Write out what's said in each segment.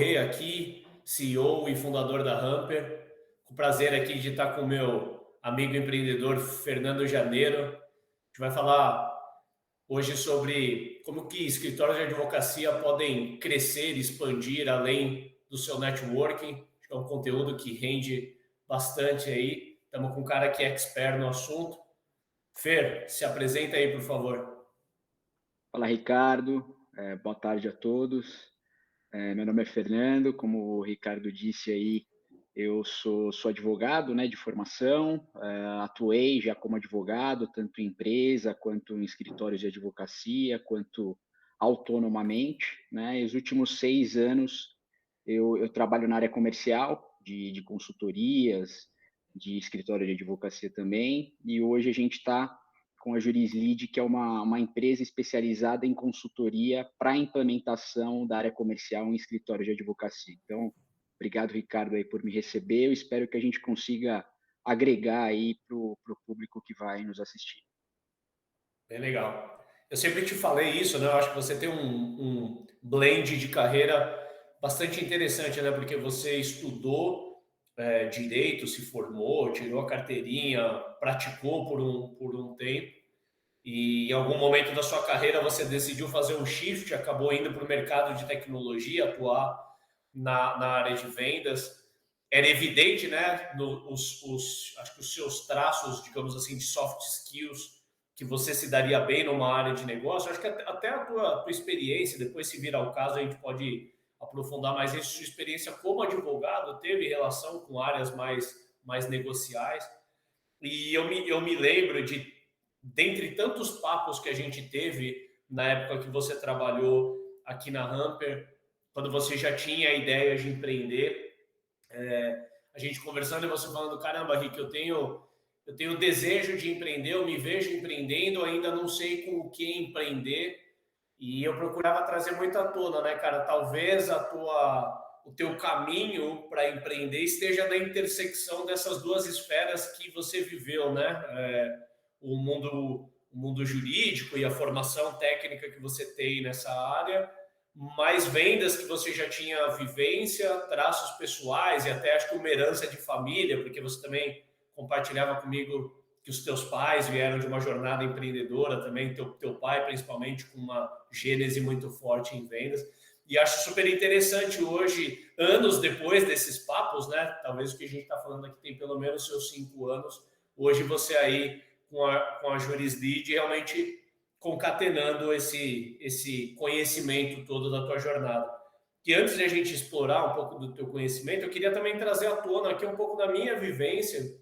Corrêa aqui, CEO e fundador da Hamper. Com o prazer aqui de estar com o meu amigo empreendedor Fernando Janeiro. A gente vai falar hoje sobre como que escritórios de advocacia podem crescer e expandir além do seu networking. Acho que é um conteúdo que rende bastante aí. Estamos com um cara que é expert no assunto. Fer, se apresenta aí, por favor. Fala, Ricardo. Boa tarde a todos. Meu nome é Fernando. Como o Ricardo disse aí, eu sou advogado, né, de formação. Atuei já como advogado, tanto em empresa, quanto em escritórios de advocacia, quanto autonomamente, né? E os últimos 6 anos eu trabalho na área comercial, de consultorias, de escritório de advocacia também. E hoje a gente está com a Jurislead, que é uma empresa especializada em consultoria para a implementação da área comercial em escritório de advocacia. Então, obrigado, Ricardo, aí por me receber. Eu espero que a gente consiga agregar aí para o público que vai nos assistir. Bem legal. Eu sempre te falei isso, né? Eu acho que você tem um blend de carreira bastante interessante, né? Porque você estudou direito, se formou, tirou a carteirinha, praticou por um tempo, e em algum momento da sua carreira você decidiu fazer um shift, acabou indo para o mercado de tecnologia, atuar na área de vendas. Era evidente, né, acho que os seus traços, digamos assim, de soft skills, que você se daria bem numa área de negócio. Acho que até a tua experiência, depois se virar o caso, a gente pode aprofundar mais isso. Sua experiência como advogado teve relação com áreas mais negociais. E eu me lembro dentre tantos papos que a gente teve na época que você trabalhou aqui na Hamper, quando você já tinha a ideia de empreender, a gente conversando e você falando, caramba, Rick, eu tenho desejo de empreender, eu me vejo empreendendo, ainda não sei com o que empreender, e eu procurava trazer muito à tona, né, cara? Talvez o teu caminho para empreender esteja na intersecção dessas duas esferas que você viveu, né? O mundo jurídico e a formação técnica que você tem nessa área, mais vendas que você já tinha vivência, traços pessoais e até acho que uma herança de família, porque você também compartilhava comigo que os teus pais vieram de uma jornada empreendedora também, teu pai principalmente com uma gênese muito forte em vendas. E acho super interessante hoje, anos depois desses papos, né? Talvez o que a gente está falando aqui tem pelo menos seus 5 anos. Hoje você aí com a Jurislead realmente concatenando esse conhecimento todo da tua jornada. E antes de a gente explorar um pouco do teu conhecimento, eu queria também trazer à tona aqui um pouco da minha vivência,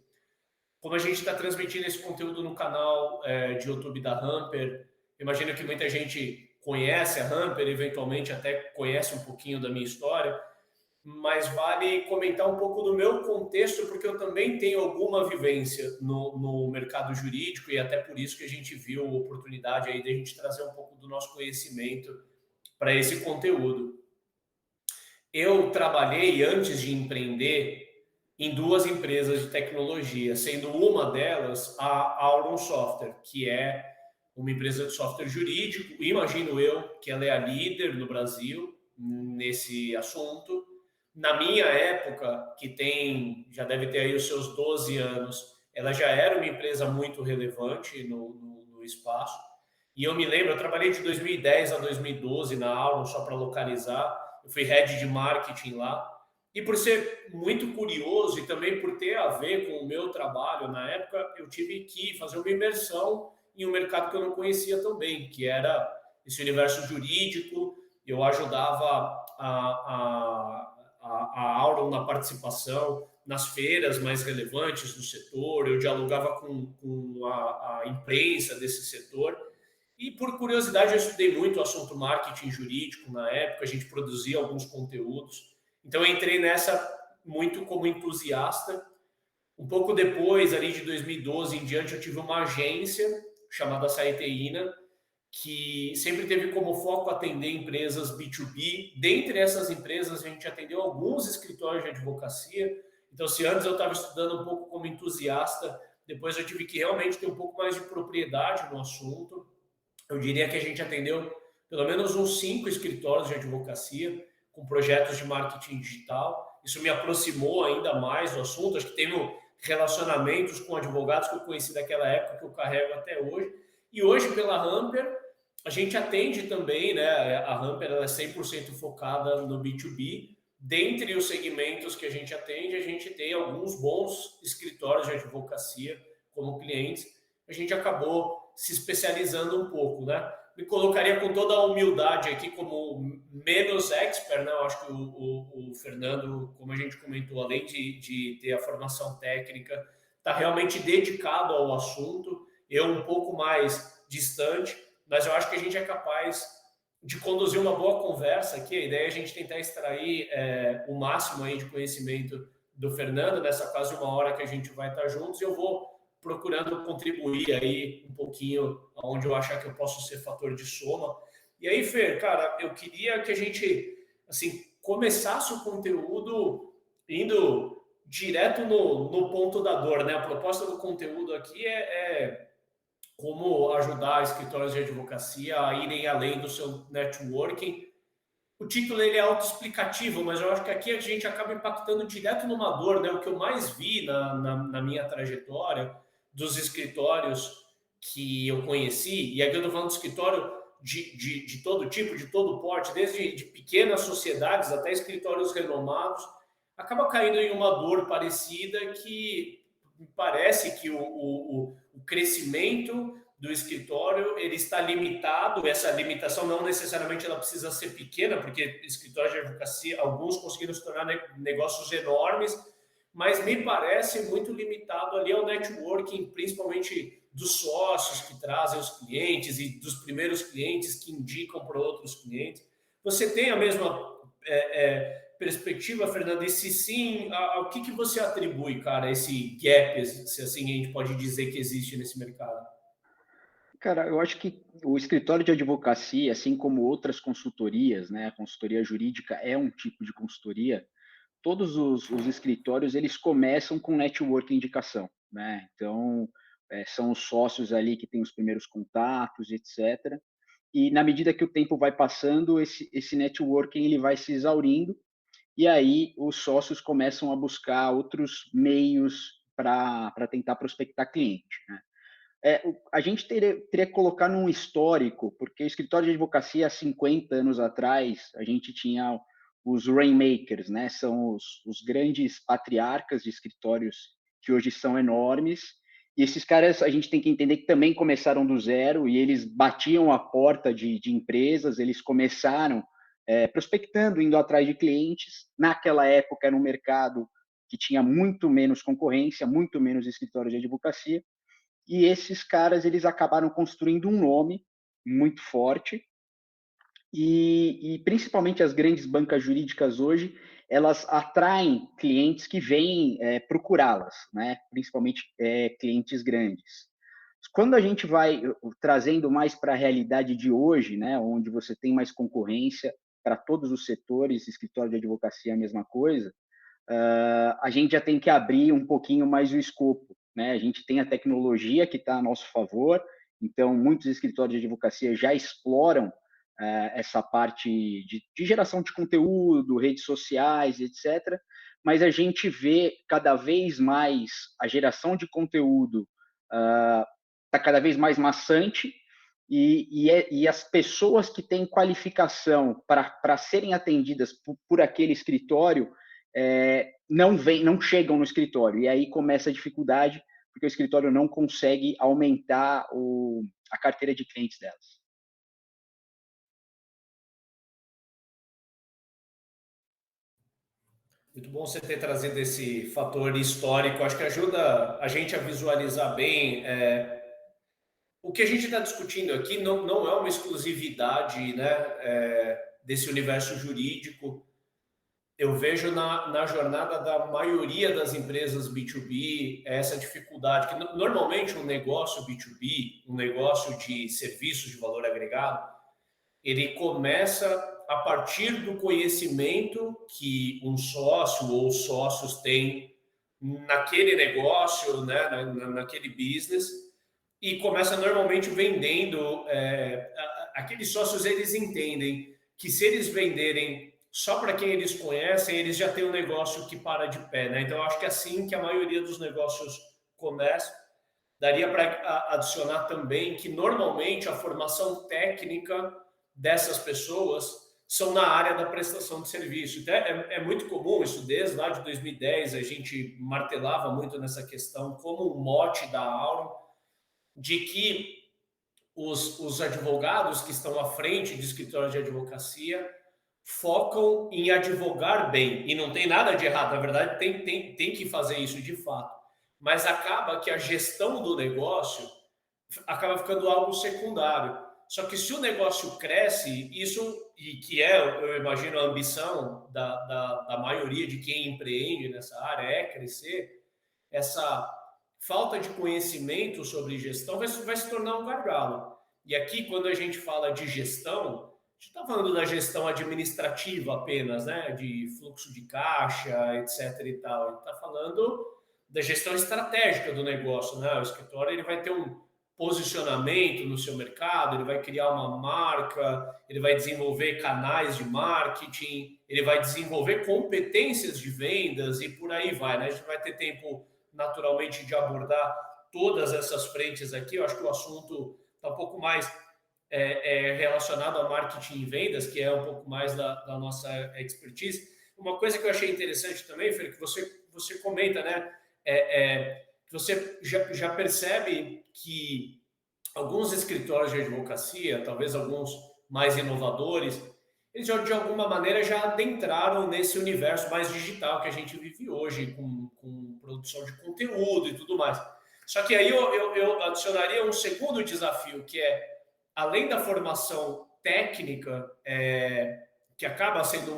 como a gente está transmitindo esse conteúdo no canal de YouTube da Hamper. Imagino que muita gente conhece a Hamper, eventualmente até conhece um pouquinho da minha história, mas vale comentar um pouco do meu contexto, porque eu também tenho alguma vivência no mercado jurídico e até por isso que a gente viu a oportunidade aí de a gente trazer um pouco do nosso conhecimento para esse conteúdo. Eu trabalhei antes de empreender em duas empresas de tecnologia, sendo uma delas a Auron Software, que é uma empresa de software jurídico. Imagino eu que ela é a líder no Brasil nesse assunto. Na minha época, que já deve ter aí os seus 12 anos, ela já era uma empresa muito relevante no espaço. E eu me lembro, eu trabalhei de 2010 a 2012 na Auron, só para localizar. Eu fui head de marketing lá. E por ser muito curioso e também por ter a ver com o meu trabalho na época, eu tive que fazer uma imersão em um mercado que eu não conhecia tão bem, que era esse universo jurídico. Eu ajudava a Auron na participação nas feiras mais relevantes do setor, eu dialogava com a imprensa desse setor. E por curiosidade, eu estudei muito o assunto marketing jurídico na época, a gente produzia alguns conteúdos. Então, eu entrei nessa muito como entusiasta. Um pouco depois, ali de 2012 em diante, eu tive uma agência chamada Saiteína, que sempre teve como foco atender empresas B2B. Dentre essas empresas, a gente atendeu alguns escritórios de advocacia. Então, se antes eu estava estudando um pouco como entusiasta, depois eu tive que realmente ter um pouco mais de propriedade no assunto. Eu diria que a gente atendeu pelo menos uns 5 escritórios de advocacia, com projetos de marketing digital. Isso me aproximou ainda mais do assunto. Acho que tenho relacionamentos com advogados que eu conheci daquela época que eu carrego até hoje. E hoje, pela Hamper, a gente atende também, né? A Hamper ela é 100% focada no B2B. Dentre os segmentos que a gente tem alguns bons escritórios de advocacia como clientes. A gente acabou se especializando um pouco, né? Me colocaria com toda a humildade aqui como menos expert, né? Eu acho que o Fernando, como a gente comentou, além de ter a formação técnica, está realmente dedicado ao assunto. Eu um pouco mais distante, mas eu acho que a gente é capaz de conduzir uma boa conversa aqui. A ideia é a gente tentar extrair o máximo aí de conhecimento do Fernando nessa quase uma hora que a gente vai estar juntos, e eu vou procurando contribuir aí um pouquinho onde eu achar que eu posso ser fator de soma. E aí, Fer, cara, eu queria que a gente assim começasse o conteúdo indo direto no ponto da dor, né? A proposta do conteúdo aqui é como ajudar escritórios de advocacia a irem além do seu networking. O título ele é autoexplicativo, mas eu acho que aqui a gente acaba impactando direto numa dor, né? O que eu mais vi na minha trajetória dos escritórios que eu conheci, e aqui eu estou falando de escritório de todo tipo, de todo porte, desde de pequenas sociedades até escritórios renomados, acaba caindo em uma dor parecida que me parece que o crescimento do escritório ele está limitado. Essa limitação não necessariamente ela precisa ser pequena, porque escritórios de advocacia, alguns conseguiram se tornar negócios enormes, mas me parece muito limitado ali ao networking, principalmente dos sócios que trazem os clientes e dos primeiros clientes que indicam para outros clientes. Você tem a mesma perspectiva, Fernando? E se sim, ao que você atribui, cara, esse gap, se assim a gente pode dizer que existe nesse mercado? Cara, eu acho que o escritório de advocacia, assim como outras consultorias, né, a consultoria jurídica é um tipo de consultoria, todos os escritórios, eles começam com network indicação, né? Então, são os sócios ali que têm os primeiros contatos, etc. E na medida que o tempo vai passando, esse networking ele vai se exaurindo, e aí os sócios começam a buscar outros meios para tentar prospectar cliente, né? A gente teria que colocar num histórico, porque o escritório de advocacia, há 50 anos atrás, a gente tinha os rainmakers, né? São os grandes patriarcas de escritórios que hoje são enormes. E esses caras, a gente tem que entender que também começaram do zero e eles batiam a porta de empresas, eles começaram prospectando, indo atrás de clientes. Naquela época era um mercado que tinha muito menos concorrência, muito menos escritórios de advocacia, e esses caras eles acabaram construindo um nome muito forte, e principalmente as grandes bancas jurídicas hoje, elas atraem clientes que vêm procurá-las, né? Principalmente clientes grandes. Quando a gente vai trazendo mais para a realidade de hoje, né, onde você tem mais concorrência para todos os setores, escritório de advocacia é a mesma coisa, a gente já tem que abrir um pouquinho mais o escopo, né? A gente tem a tecnologia que está a nosso favor, então muitos escritórios de advocacia já exploram essa parte de geração de conteúdo, redes sociais, etc. Mas a gente vê cada vez mais a geração de conteúdo está cada vez mais maçante, e as pessoas que têm qualificação para serem atendidas por aquele escritório não chegam no escritório, e aí começa a dificuldade, porque o escritório não consegue aumentar a carteira de clientes delas. Muito bom você ter trazido esse fator histórico. Acho que ajuda a gente a visualizar bem o que a gente está discutindo aqui. Não é uma exclusividade, né, desse universo jurídico. Eu vejo na jornada da maioria das empresas B2B essa dificuldade, que normalmente um negócio B2B, um negócio de serviços de valor agregado, ele começa a partir do conhecimento que um sócio ou sócios têm naquele negócio, né, naquele business, e começa normalmente vendendo. Aqueles sócios eles entendem que se eles venderem só para quem eles conhecem, eles já têm um negócio que para de pé, né? Então, eu acho que é assim que a maioria dos negócios começa. Daria para adicionar também que normalmente a formação técnica dessas pessoas são na área da prestação de serviço. Então, é muito comum isso, desde lá de 2010 a gente martelava muito nessa questão como um mote da Aurum, de que os advogados que estão à frente de escritórios de advocacia focam em advogar bem. E não tem nada de errado, na verdade, tem que fazer isso de fato. Mas acaba que a gestão do negócio acaba ficando algo secundário. Só que se o negócio cresce, isso, e que é, eu imagino, a ambição da maioria de quem empreende nessa área, é crescer, essa falta de conhecimento sobre gestão vai se tornar um gargalo. E aqui, quando a gente fala de gestão, a gente está falando da gestão administrativa apenas, né? De fluxo de caixa, etc. e tal. A gente está falando da gestão estratégica do negócio, né? O escritório ele vai ter um posicionamento no seu mercado, ele vai criar uma marca, ele vai desenvolver canais de marketing, ele vai desenvolver competências de vendas e por aí vai, né? A gente vai ter tempo naturalmente de abordar todas essas frentes aqui. Eu acho que o assunto está um pouco mais relacionado a marketing e vendas, que é um pouco mais da nossa expertise. Uma coisa que eu achei interessante também, Fer, que você comenta, né? Que você já percebe que alguns escritórios de advocacia, talvez alguns mais inovadores, eles já, de alguma maneira já adentraram nesse universo mais digital que a gente vive hoje, com produção de conteúdo e tudo mais. Só que aí eu adicionaria um segundo desafio, que é, além da formação técnica, que acaba sendo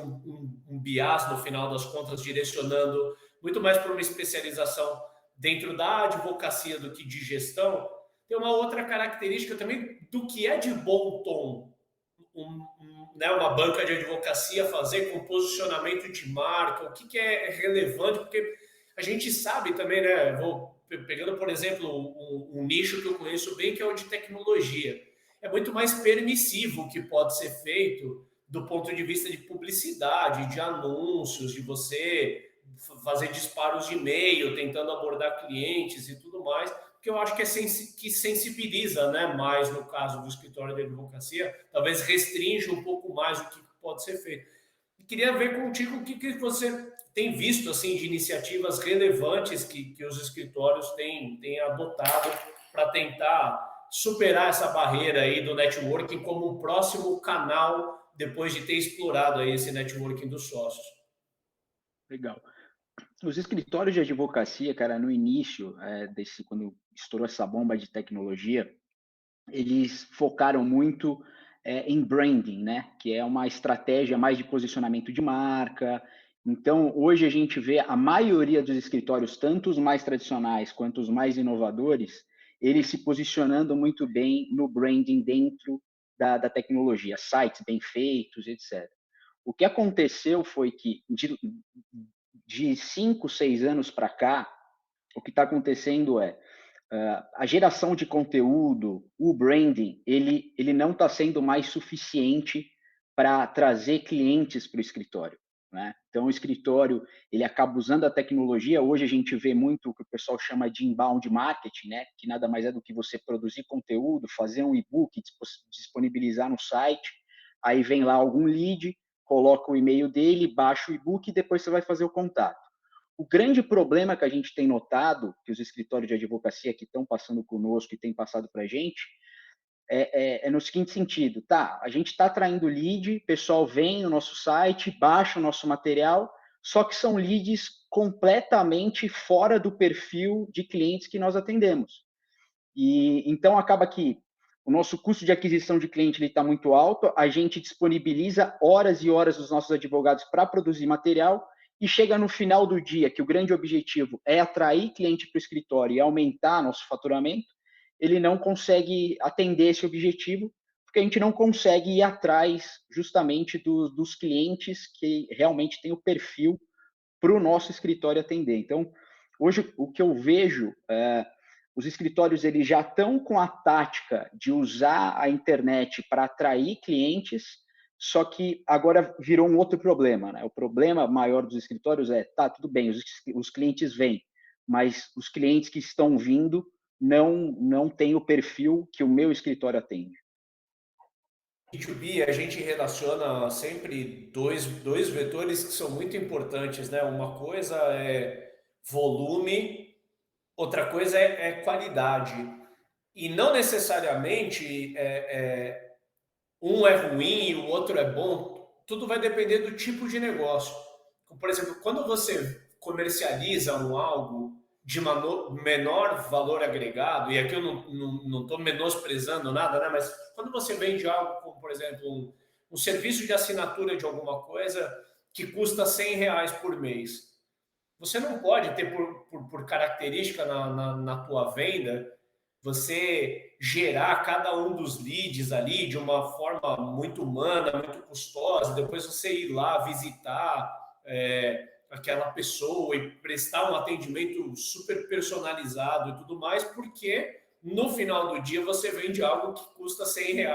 um bias no final das contas, direcionando muito mais para uma especialização dentro da advocacia do que de gestão, tem uma outra característica também do que é de bom tom né, uma banca de advocacia fazer com posicionamento de marca, o que é relevante, porque a gente sabe também, né? Vou pegando, por exemplo, um nicho que eu conheço bem, que é o de tecnologia. É muito mais permissivo o que pode ser feito do ponto de vista de publicidade, de anúncios, de você fazer disparos de e-mail, tentando abordar clientes e tudo mais, que eu acho que que sensibiliza, né, mais no caso do escritório de advocacia, talvez restringe um pouco mais o que pode ser feito. E queria ver contigo o que você tem visto assim de iniciativas relevantes que os escritórios têm adotado para tentar superar essa barreira aí do networking como um próximo canal depois de ter explorado aí esse networking dos sócios. Legal. Os escritórios de advocacia, cara, no início, quando estourou essa bomba de tecnologia, eles focaram muito em branding, né? Que é uma estratégia mais de posicionamento de marca. Então, hoje a gente vê a maioria dos escritórios, tanto os mais tradicionais quanto os mais inovadores, eles se posicionando muito bem no branding dentro da tecnologia, sites bem feitos, etc. O que aconteceu foi que, de 5, 6 anos para cá, o que está acontecendo a geração de conteúdo, o branding, ele não está sendo mais suficiente para trazer clientes para o escritório. Né? Então, o escritório ele acaba usando a tecnologia. Hoje a gente vê muito o que o pessoal chama de inbound marketing, né? Que nada mais é do que você produzir conteúdo, fazer um e-book, disponibilizar no site, aí vem lá algum lead, coloca o e-mail dele, baixa o e-book e depois você vai fazer o contato. O grande problema que a gente tem notado, que os escritórios de advocacia que estão passando conosco e têm passado para a gente, é no seguinte sentido, tá? A gente está atraindo lead, o pessoal vem no nosso site, baixa o nosso material, só que são leads completamente fora do perfil de clientes que nós atendemos. E então acaba que o nosso custo de aquisição de cliente está muito alto, a gente disponibiliza horas e horas dos nossos advogados para produzir material, e chega no final do dia, que o grande objetivo é atrair cliente para o escritório e aumentar nosso faturamento, ele não consegue atender esse objetivo, porque a gente não consegue ir atrás justamente dos clientes que realmente têm o perfil para o nosso escritório atender. Então, hoje, o que eu vejo os escritórios eles já estão com a tática de usar a internet para atrair clientes, só que agora virou um outro problema, né? O problema maior dos escritórios é, tá, tudo bem, os clientes vêm, mas os clientes que estão vindo não têm o perfil que o meu escritório atende. B2B, a gente relaciona sempre dois vetores que são muito importantes, né? Uma coisa é volume, outra coisa é qualidade. E não necessariamente um é ruim e o outro é bom, tudo vai depender do tipo de negócio. Por exemplo, quando você comercializa algo de menor valor agregado, e aqui eu não estou menosprezando nada, né? Mas quando você vende algo como, por exemplo, um serviço de assinatura de alguma coisa que custa R$ 100 por mês, você não pode ter por característica na tua venda você gerar cada um dos leads ali de uma forma muito humana, muito custosa, depois você ir lá visitar aquela pessoa e prestar um atendimento super personalizado e tudo mais, porque no final do dia você vende algo que custa R$ 100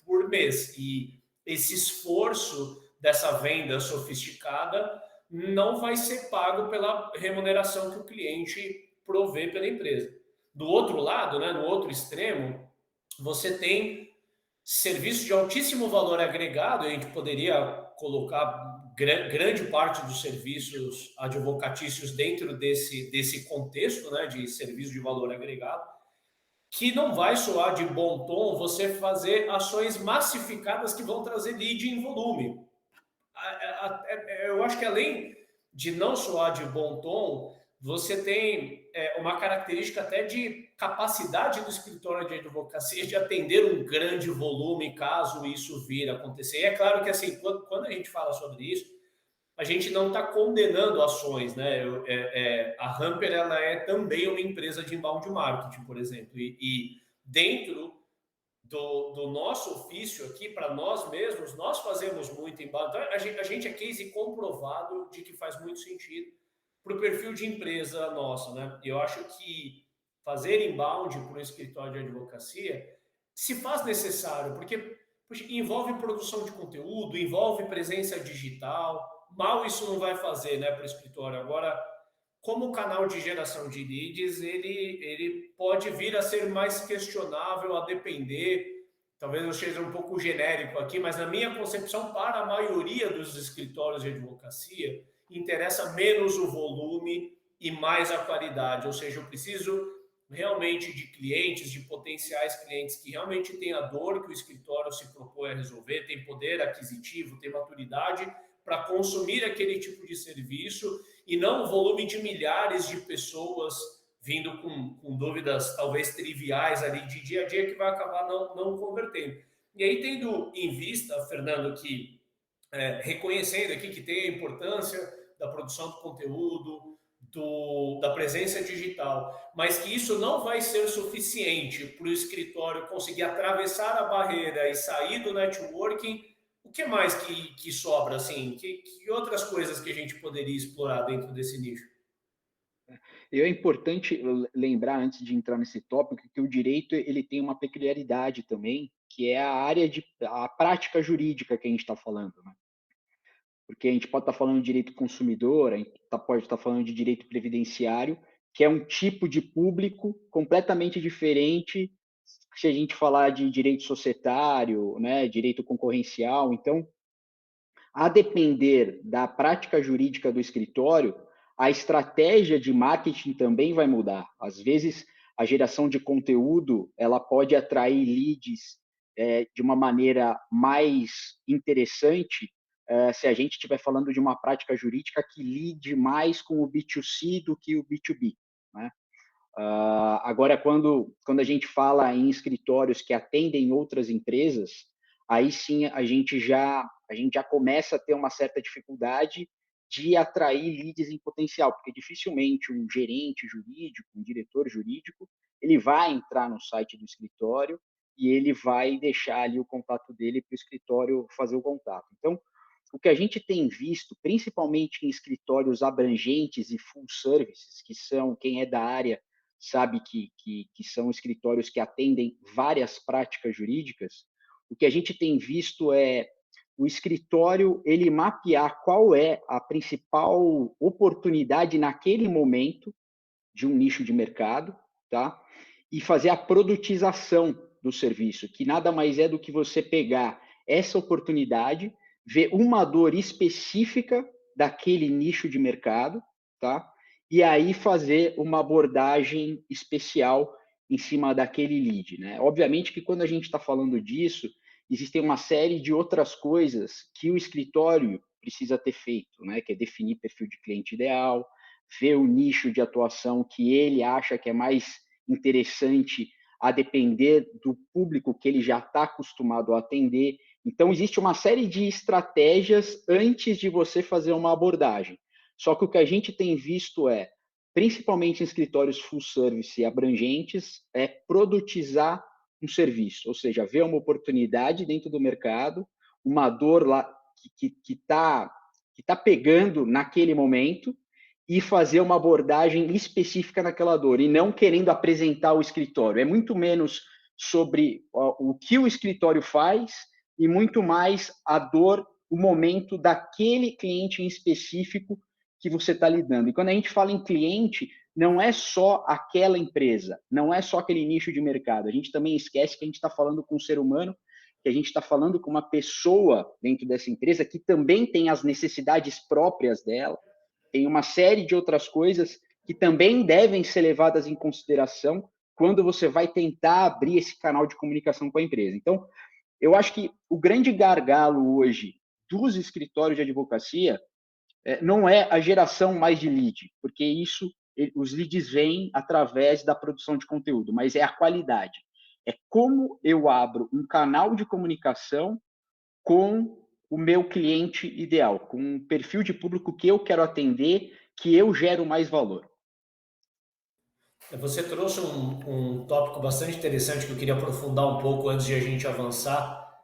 por mês. E esse esforço dessa venda sofisticada não vai ser pago pela remuneração que o cliente provê pela empresa. Do outro lado, né, no outro extremo, você tem serviços de altíssimo valor agregado, a gente poderia colocar grande parte dos serviços advocatícios dentro desse contexto, né, de serviço de valor agregado, que não vai soar de bom tom você fazer ações massificadas que vão trazer lead em volume. Eu acho que além de não soar de bom tom, você tem uma característica até de capacidade do escritório de advocacia de atender um grande volume caso isso vir a acontecer. E é claro que assim, quando a gente fala sobre isso, a gente não está condenando ações, né? A Hamper ela é também uma empresa de inbound marketing, por exemplo, e dentro do nosso ofício aqui, para nós mesmos, nós fazemos muito inbound. Então, a gente é case comprovado de que faz muito sentido para o perfil de empresa nossa, né? Eu acho que fazer inbound para um escritório de advocacia se faz necessário, porque poxa, envolve produção de conteúdo, envolve presença digital. Mal isso não vai fazer, né, para o escritório. Agora, como canal de geração de leads, ele pode vir a ser mais questionável a depender, talvez eu seja um pouco genérico aqui, mas na minha concepção, para a maioria dos escritórios de advocacia, interessa menos o volume e mais a qualidade, ou seja, eu preciso realmente de clientes, de potenciais clientes que realmente têm a dor que o escritório se propõe a resolver, tem poder aquisitivo, tem maturidade para consumir aquele tipo de serviço e não o volume de milhares de pessoas vindo com dúvidas talvez triviais ali de dia a dia que vai acabar não convertendo. E aí, tendo em vista, Fernando, que reconhecendo aqui que tem a importância da produção do conteúdo, da presença digital, mas que isso não vai ser suficiente para o escritório conseguir atravessar a barreira e sair do networking. O que mais que sobra, assim? Que outras coisas que a gente poderia explorar dentro desse nicho? E é importante lembrar, antes de entrar nesse tópico, que o direito ele tem uma peculiaridade também, que é a prática jurídica que a gente está falando, né? Porque a gente pode estar falando de direito consumidor, a gente pode estar falando de direito previdenciário, que é um tipo de público completamente diferente se a gente falar de direito societário, né, direito concorrencial. Então, a depender da prática jurídica do escritório, a estratégia de marketing também vai mudar. Às vezes, a geração de conteúdo ela pode atrair leads de uma maneira mais interessante se a gente estiver falando de uma prática jurídica que lide mais com o B2C do que o B2B. Né? Agora, quando a gente fala em escritórios que atendem outras empresas, aí sim a gente já começa a ter uma certa dificuldade de atrair leads em potencial, porque dificilmente um gerente jurídico, um diretor jurídico, ele vai entrar no site do escritório e ele vai deixar ali o contato dele para o escritório fazer o contato. Então, o que a gente tem visto, principalmente em escritórios abrangentes e full services, que são quem é da área sabe que são escritórios que atendem várias práticas jurídicas, o que a gente tem visto é o escritório ele mapear qual é a principal oportunidade naquele momento de um nicho de mercado, tá? E fazer a produtização do serviço, que nada mais é do que você pegar essa oportunidade, ver uma dor específica daquele nicho de mercado, tá? E aí fazer uma abordagem especial em cima daquele lead, né? Obviamente que quando a gente está falando disso, existem uma série de outras coisas que o escritório precisa ter feito, né? Que é definir perfil de cliente ideal, ver o nicho de atuação que ele acha que é mais interessante a depender do público que ele já está acostumado a atender. Então, existe uma série de estratégias antes de você fazer uma abordagem. Só que o que a gente tem visto é, principalmente em escritórios full service e abrangentes, é produtizar um serviço, ou seja, ver uma oportunidade dentro do mercado, uma dor lá que está pegando naquele momento, e fazer uma abordagem específica naquela dor, e não querendo apresentar o escritório. É muito menos sobre o que o escritório faz e muito mais a dor, o momento daquele cliente em específico que você está lidando. E quando a gente fala em cliente, não é só aquela empresa, não é só aquele nicho de mercado. A gente também esquece que a gente está falando com um ser humano, que a gente está falando com uma pessoa dentro dessa empresa que também tem as necessidades próprias dela, tem uma série de outras coisas que também devem ser levadas em consideração quando você vai tentar abrir esse canal de comunicação com a empresa. Então, eu acho que o grande gargalo hoje dos escritórios de advocacia não é a geração mais de lead, porque isso, os leads vêm através da produção de conteúdo, mas é a qualidade. É como eu abro um canal de comunicação com o meu cliente ideal, com um perfil de público que eu quero atender, que eu gero mais valor. Você trouxe um tópico bastante interessante que eu queria aprofundar um pouco antes de a gente avançar.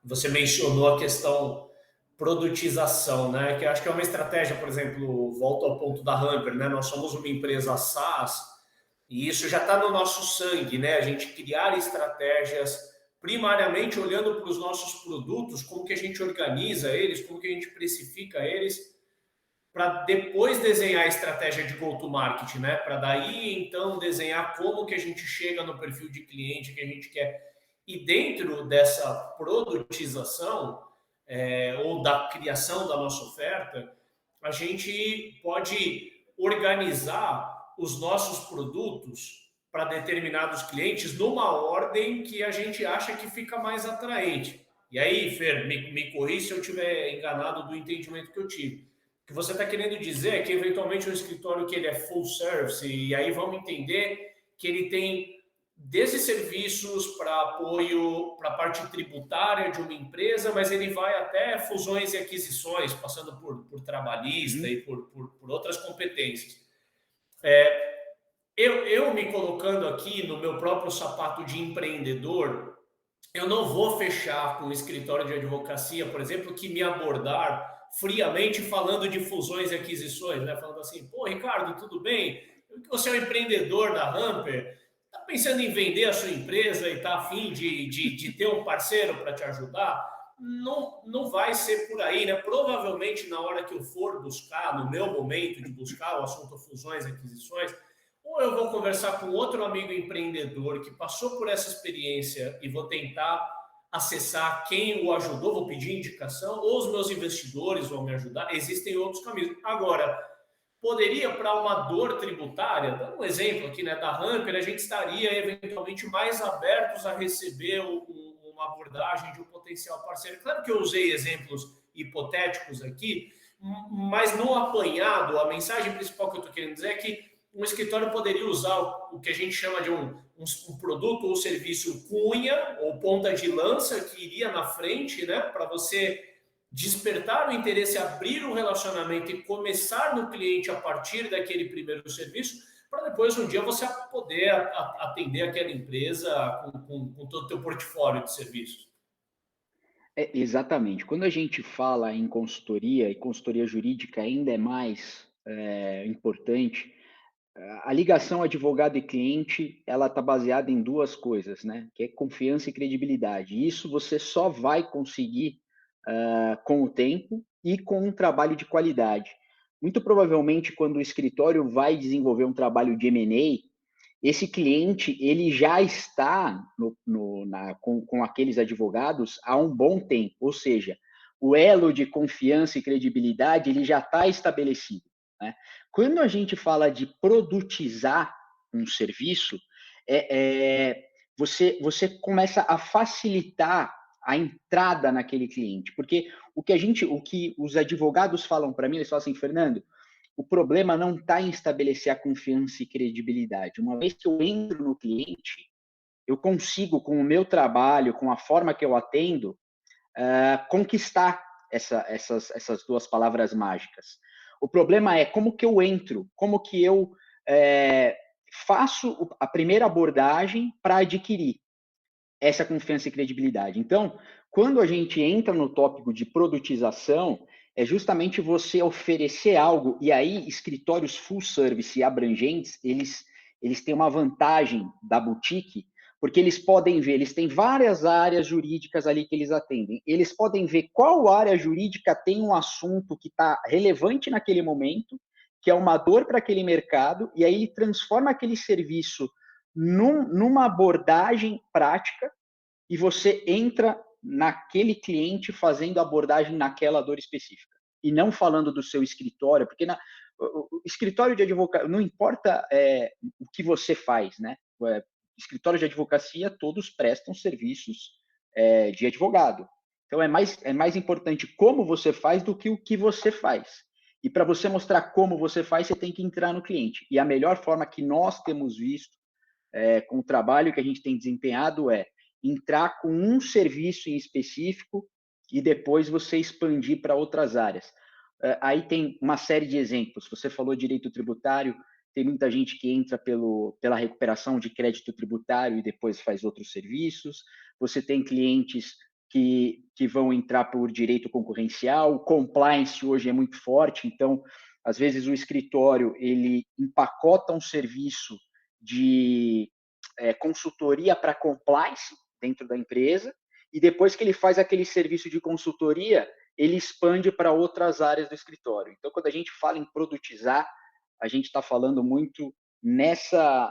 Você mencionou a questão produtização, né? Que eu acho que é uma estratégia, por exemplo, volto ao ponto da Hamper, né? Nós somos uma empresa SaaS e isso já está no nosso sangue, né? A gente criar estratégias primariamente olhando para os nossos produtos, como que a gente organiza eles, como que a gente precifica eles, para depois desenhar a estratégia de go-to-market, né? Para daí então desenhar como que a gente chega no perfil de cliente que a gente quer. E dentro dessa produtização ou da criação da nossa oferta, a gente pode organizar os nossos produtos para determinados clientes numa ordem que a gente acha que fica mais atraente. E aí, Fer, me corri se eu estiver enganado do entendimento que eu tive. O que você está querendo dizer é que, eventualmente, um escritório que ele é full service, e aí vamos entender que ele tem desde serviços para apoio para a parte tributária de uma empresa, mas ele vai até fusões e aquisições, passando por trabalhista e Uhum. por outras competências. Eu me colocando aqui no meu próprio sapato de empreendedor, eu não vou fechar com um escritório de advocacia, por exemplo, que me abordar friamente falando de fusões e aquisições, né? Falando assim, pô, Ricardo, tudo bem? Você é um empreendedor da Hamper, está pensando em vender a sua empresa e está afim de ter um parceiro para te ajudar? Não, não vai ser por aí, né? Provavelmente na hora que eu for buscar, no meu momento de buscar o assunto fusões e aquisições, ou eu vou conversar com outro amigo empreendedor que passou por essa experiência e vou tentar acessar quem o ajudou, vou pedir indicação, ou os meus investidores vão me ajudar. Existem outros caminhos. Agora, poderia, para uma dor tributária, dando um exemplo aqui né, da Hamper, a gente estaria eventualmente mais abertos a receber uma abordagem de um potencial parceiro. Claro que eu usei exemplos hipotéticos aqui, mas no apanhado, a mensagem principal que eu estou querendo dizer é que um escritório poderia usar o que a gente chama de um produto ou serviço cunha ou ponta de lança que iria na frente, né, para você despertar o interesse, abrir o relacionamento e começar no cliente a partir daquele primeiro serviço, para depois um dia você poder atender aquela empresa com todo o teu portfólio de serviços. Exatamente. Quando a gente fala em consultoria, e consultoria jurídica ainda é mais importante, a ligação advogado e cliente, ela está baseada em duas coisas, né? Que é confiança e credibilidade. E isso você só vai conseguir com o tempo e com um trabalho de qualidade. Muito provavelmente, quando o escritório vai desenvolver um trabalho de M&A, esse cliente ele já está com aqueles advogados há um bom tempo, ou seja, o elo de confiança e credibilidade ele já está estabelecido. Né? Quando a gente fala de produtizar um serviço, você começa a facilitar a entrada naquele cliente, porque o que os advogados falam para mim, eles falam assim, Fernando, o problema não está em estabelecer a confiança e credibilidade. Uma vez que eu entro no cliente, eu consigo, com o meu trabalho, com a forma que eu atendo, conquistar essas duas palavras mágicas. O problema é como que eu entro, como que eu faço a primeira abordagem para adquirir essa confiança e credibilidade. Então, quando a gente entra no tópico de produtização, é justamente você oferecer algo, e aí escritórios full service e abrangentes, eles têm uma vantagem da boutique, porque eles podem ver, eles têm várias áreas jurídicas ali que eles atendem, eles podem ver qual área jurídica tem um assunto que está relevante naquele momento, que é uma dor para aquele mercado, e aí ele transforma aquele serviço numa abordagem prática e você entra naquele cliente fazendo abordagem naquela dor específica. E não falando do seu escritório, porque o escritório de advocacia, não importa o que você faz, né? Escritório de advocacia, todos prestam serviços de advogado. Então, é mais importante como você faz do que o que você faz. E para você mostrar como você faz, você tem que entrar no cliente. E a melhor forma que nós temos visto com o trabalho que a gente tem desempenhado é entrar com um serviço em específico e depois você expandir para outras áreas. Aí tem uma série de exemplos. Você falou direito tributário, tem muita gente que entra pela recuperação de crédito tributário e depois faz outros serviços. Você tem clientes que vão entrar por direito concorrencial. O compliance hoje é muito forte, então, às vezes, o escritório ele empacota um serviço de consultoria para compliance dentro da empresa, e depois que ele faz aquele serviço de consultoria, ele expande para outras áreas do escritório. Então, quando a gente fala em produtizar, a gente está falando muito nessa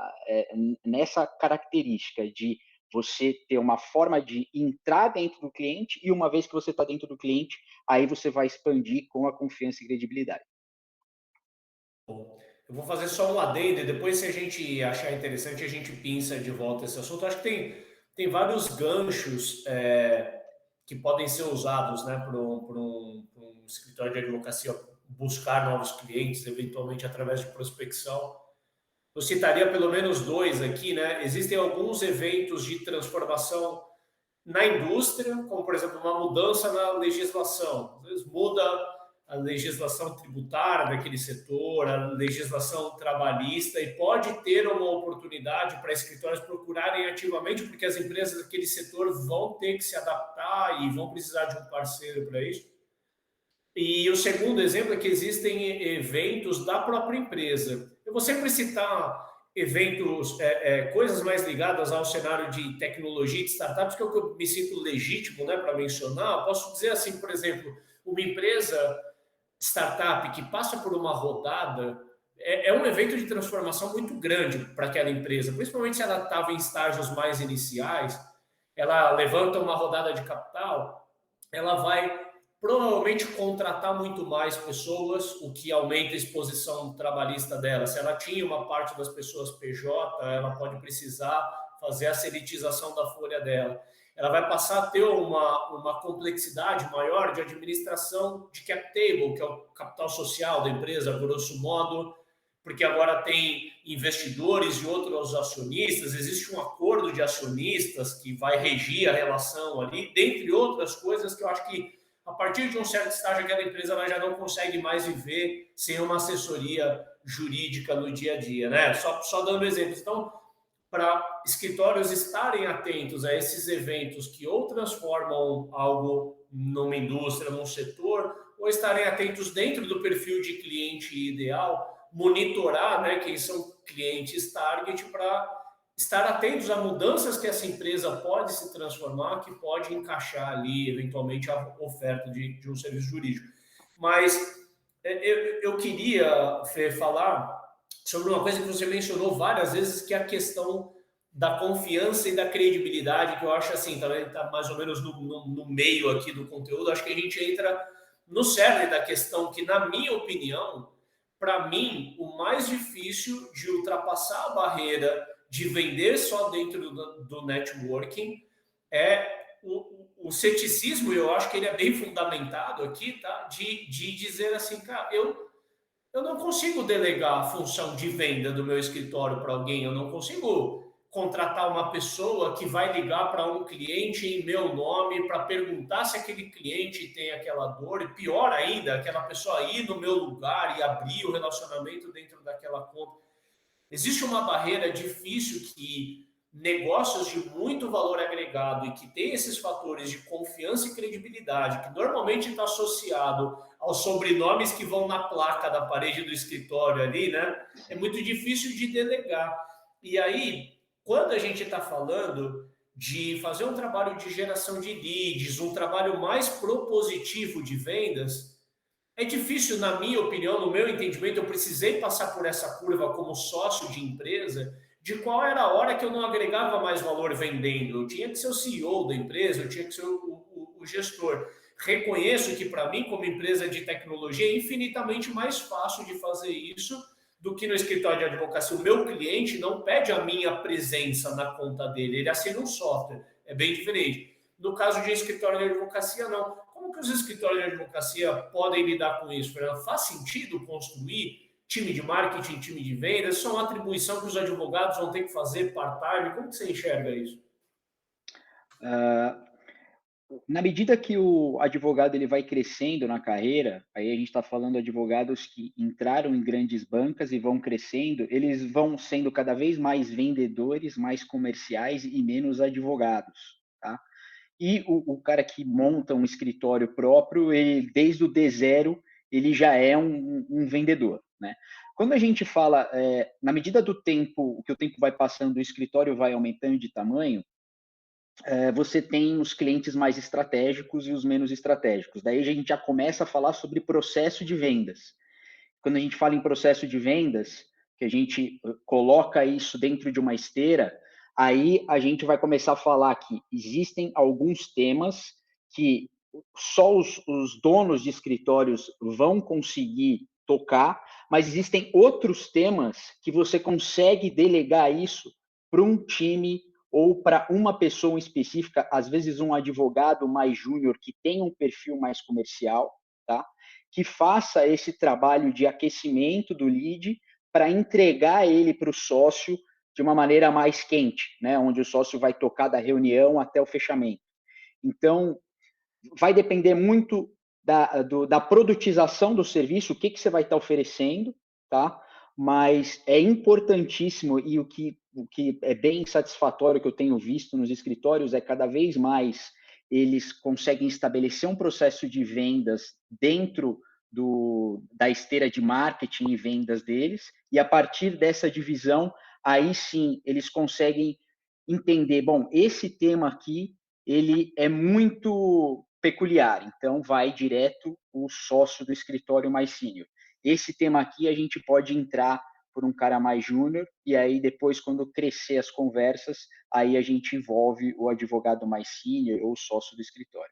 característica de você ter uma forma de entrar dentro do cliente e uma vez que você está dentro do cliente, aí você vai expandir com a confiança e credibilidade. Bom, eu vou fazer só um adendo e depois, se a gente achar interessante, a gente pinça de volta esse assunto. Eu acho que tem vários ganchos que podem ser usados, né, para um escritório de advocacia buscar novos clientes, eventualmente através de prospecção. Eu citaria pelo menos dois aqui, né? Existem alguns eventos de transformação na indústria, como por exemplo uma mudança na legislação. Às vezes muda a legislação tributária daquele setor, a legislação trabalhista, e pode ter uma oportunidade para escritórios procurarem ativamente, porque as empresas daquele setor vão ter que se adaptar e vão precisar de um parceiro para isso. E o segundo exemplo é que existem eventos da própria empresa. Eu vou sempre citar eventos, coisas mais ligadas ao cenário de tecnologia, de startups, que é o que eu me sinto legítimo, né, para mencionar. Eu posso dizer assim, por exemplo, uma empresa startup que passa por uma rodada é um evento de transformação muito grande para aquela empresa, principalmente se ela estava em estágios mais iniciais, ela levanta uma rodada de capital, ela vai provavelmente contratar muito mais pessoas, o que aumenta a exposição trabalhista dela. Se ela tinha uma parte das pessoas PJ, ela pode precisar fazer a seletização da folha dela. Ela vai passar a ter uma complexidade maior de administração de cap table, que é o capital social da empresa, grosso modo, porque agora tem investidores e outros acionistas, existe um acordo de acionistas que vai regir a relação ali, dentre outras coisas que eu acho que a partir de um certo estágio aquela empresa ela já não consegue mais viver sem uma assessoria jurídica no dia a dia, né? Só dando exemplos. Então, para escritórios estarem atentos a esses eventos que ou transformam algo numa indústria, num setor, ou estarem atentos dentro do perfil de cliente ideal, monitorar, né, quem são clientes target para estar atentos a mudanças que essa empresa pode se transformar, que pode encaixar ali, eventualmente, a oferta de um serviço jurídico. Mas eu queria, Fê, falar sobre uma coisa que você mencionou várias vezes, que é a questão da confiança e da credibilidade, que eu acho assim, também está mais ou menos no meio aqui do conteúdo. Acho que a gente entra no cerne da questão que, na minha opinião, para mim, o mais difícil de ultrapassar a barreira de vender só dentro do networking é o ceticismo, e eu acho que ele é bem fundamentado aqui, tá? De dizer assim, cara, eu não consigo delegar a função de venda do meu escritório para alguém, eu não consigo contratar uma pessoa que vai ligar para um cliente em meu nome para perguntar se aquele cliente tem aquela dor, e pior ainda, aquela pessoa ir no meu lugar e abrir o relacionamento dentro daquela conta. Existe uma barreira difícil que negócios de muito valor agregado e que tem esses fatores de confiança e credibilidade, que normalmente está associado aos sobrenomes que vão na placa da parede do escritório ali, né? É muito difícil de delegar. E aí, quando a gente está falando de fazer um trabalho de geração de leads, um trabalho mais propositivo de vendas, é difícil, na minha opinião, no meu entendimento, eu precisei passar por essa curva como sócio de empresa, de qual era a hora que eu não agregava mais valor vendendo. Eu tinha que ser o CEO da empresa, eu tinha que ser o gestor. Reconheço que, para mim, como empresa de tecnologia, é infinitamente mais fácil de fazer isso do que no escritório de advocacia. O meu cliente não pede a minha presença na conta dele, ele assina um software. É bem diferente. No caso de escritório de advocacia, não. Como que os escritórios de advocacia podem lidar com isso, Fernando? Faz sentido construir time de marketing, time de vendas? Isso é uma atribuição que os advogados vão ter que fazer part-time? Como que você enxerga isso? Ah, na medida que o advogado ele vai crescendo na carreira, aí a gente está falando de advogados que entraram em grandes bancas e vão crescendo, eles vão sendo cada vez mais vendedores, mais comerciais e menos advogados, tá? E o cara que monta um escritório próprio, ele, desde o D0, ele já é um vendedor, né? Quando a gente fala, na medida do tempo, que o tempo vai passando, o escritório vai aumentando de tamanho, você tem os clientes mais estratégicos e os menos estratégicos. Daí a gente já começa a falar sobre processo de vendas. Quando a gente fala em processo de vendas, que a gente coloca isso dentro de uma esteira, aí a gente vai começar a falar que existem alguns temas que só os donos de escritórios vão conseguir tocar, mas existem outros temas que você consegue delegar isso para um time ou para uma pessoa específica, às vezes um advogado mais júnior que tem um perfil mais comercial, tá? Que faça esse trabalho de aquecimento do lead para entregar ele para o sócio de uma maneira mais quente, né? Onde o sócio vai tocar da reunião até o fechamento. Então, vai depender muito da produtização do serviço, o que você vai estar oferecendo, tá? Mas é importantíssimo e o que é bem satisfatório que eu tenho visto nos escritórios é cada vez mais eles conseguem estabelecer um processo de vendas dentro da esteira de marketing e vendas deles, e a partir dessa divisão, aí sim eles conseguem entender, bom, esse tema aqui ele é muito peculiar, então vai direto o sócio do escritório mais sênior. Esse tema aqui a gente pode entrar por um cara mais júnior e aí depois quando crescer as conversas, aí a gente envolve o advogado mais sênior ou o sócio do escritório.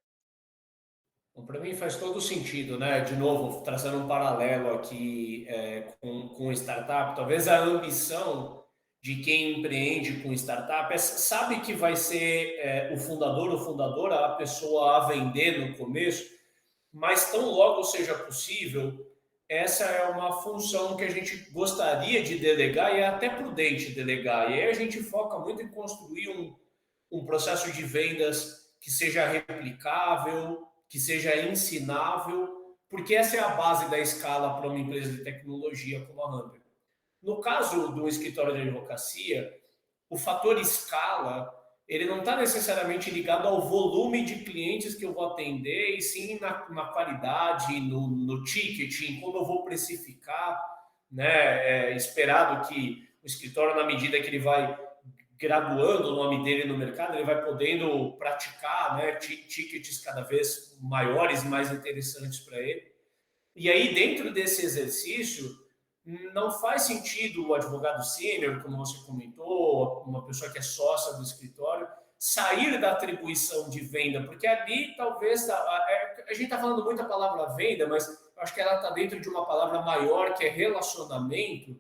Para mim faz todo sentido, né? De novo, trazendo um paralelo aqui com startup, talvez a ambição de quem empreende com startup sabe que vai ser o fundador ou fundadora, a pessoa a vender no começo, mas tão logo seja possível, essa é uma função que a gente gostaria de delegar e é até prudente delegar. E aí a gente foca muito em construir um processo de vendas que seja replicável, que seja ensinável, porque essa é a base da escala para uma empresa de tecnologia como a Hunter. No caso do escritório de advocacia, o fator escala ele não está necessariamente ligado ao volume de clientes que eu vou atender, e sim na qualidade, no ticket, em como eu vou precificar, né? É esperado que o escritório, na medida que ele vai graduando o nome dele no mercado, ele vai podendo praticar, né, tickets cada vez maiores e mais interessantes para ele. E aí, dentro desse exercício, não faz sentido o advogado sênior, como você comentou, uma pessoa que é sócia do escritório, sair da atribuição de venda, porque ali talvez a gente está falando muito a palavra venda, mas eu acho que ela está dentro de uma palavra maior que é relacionamento.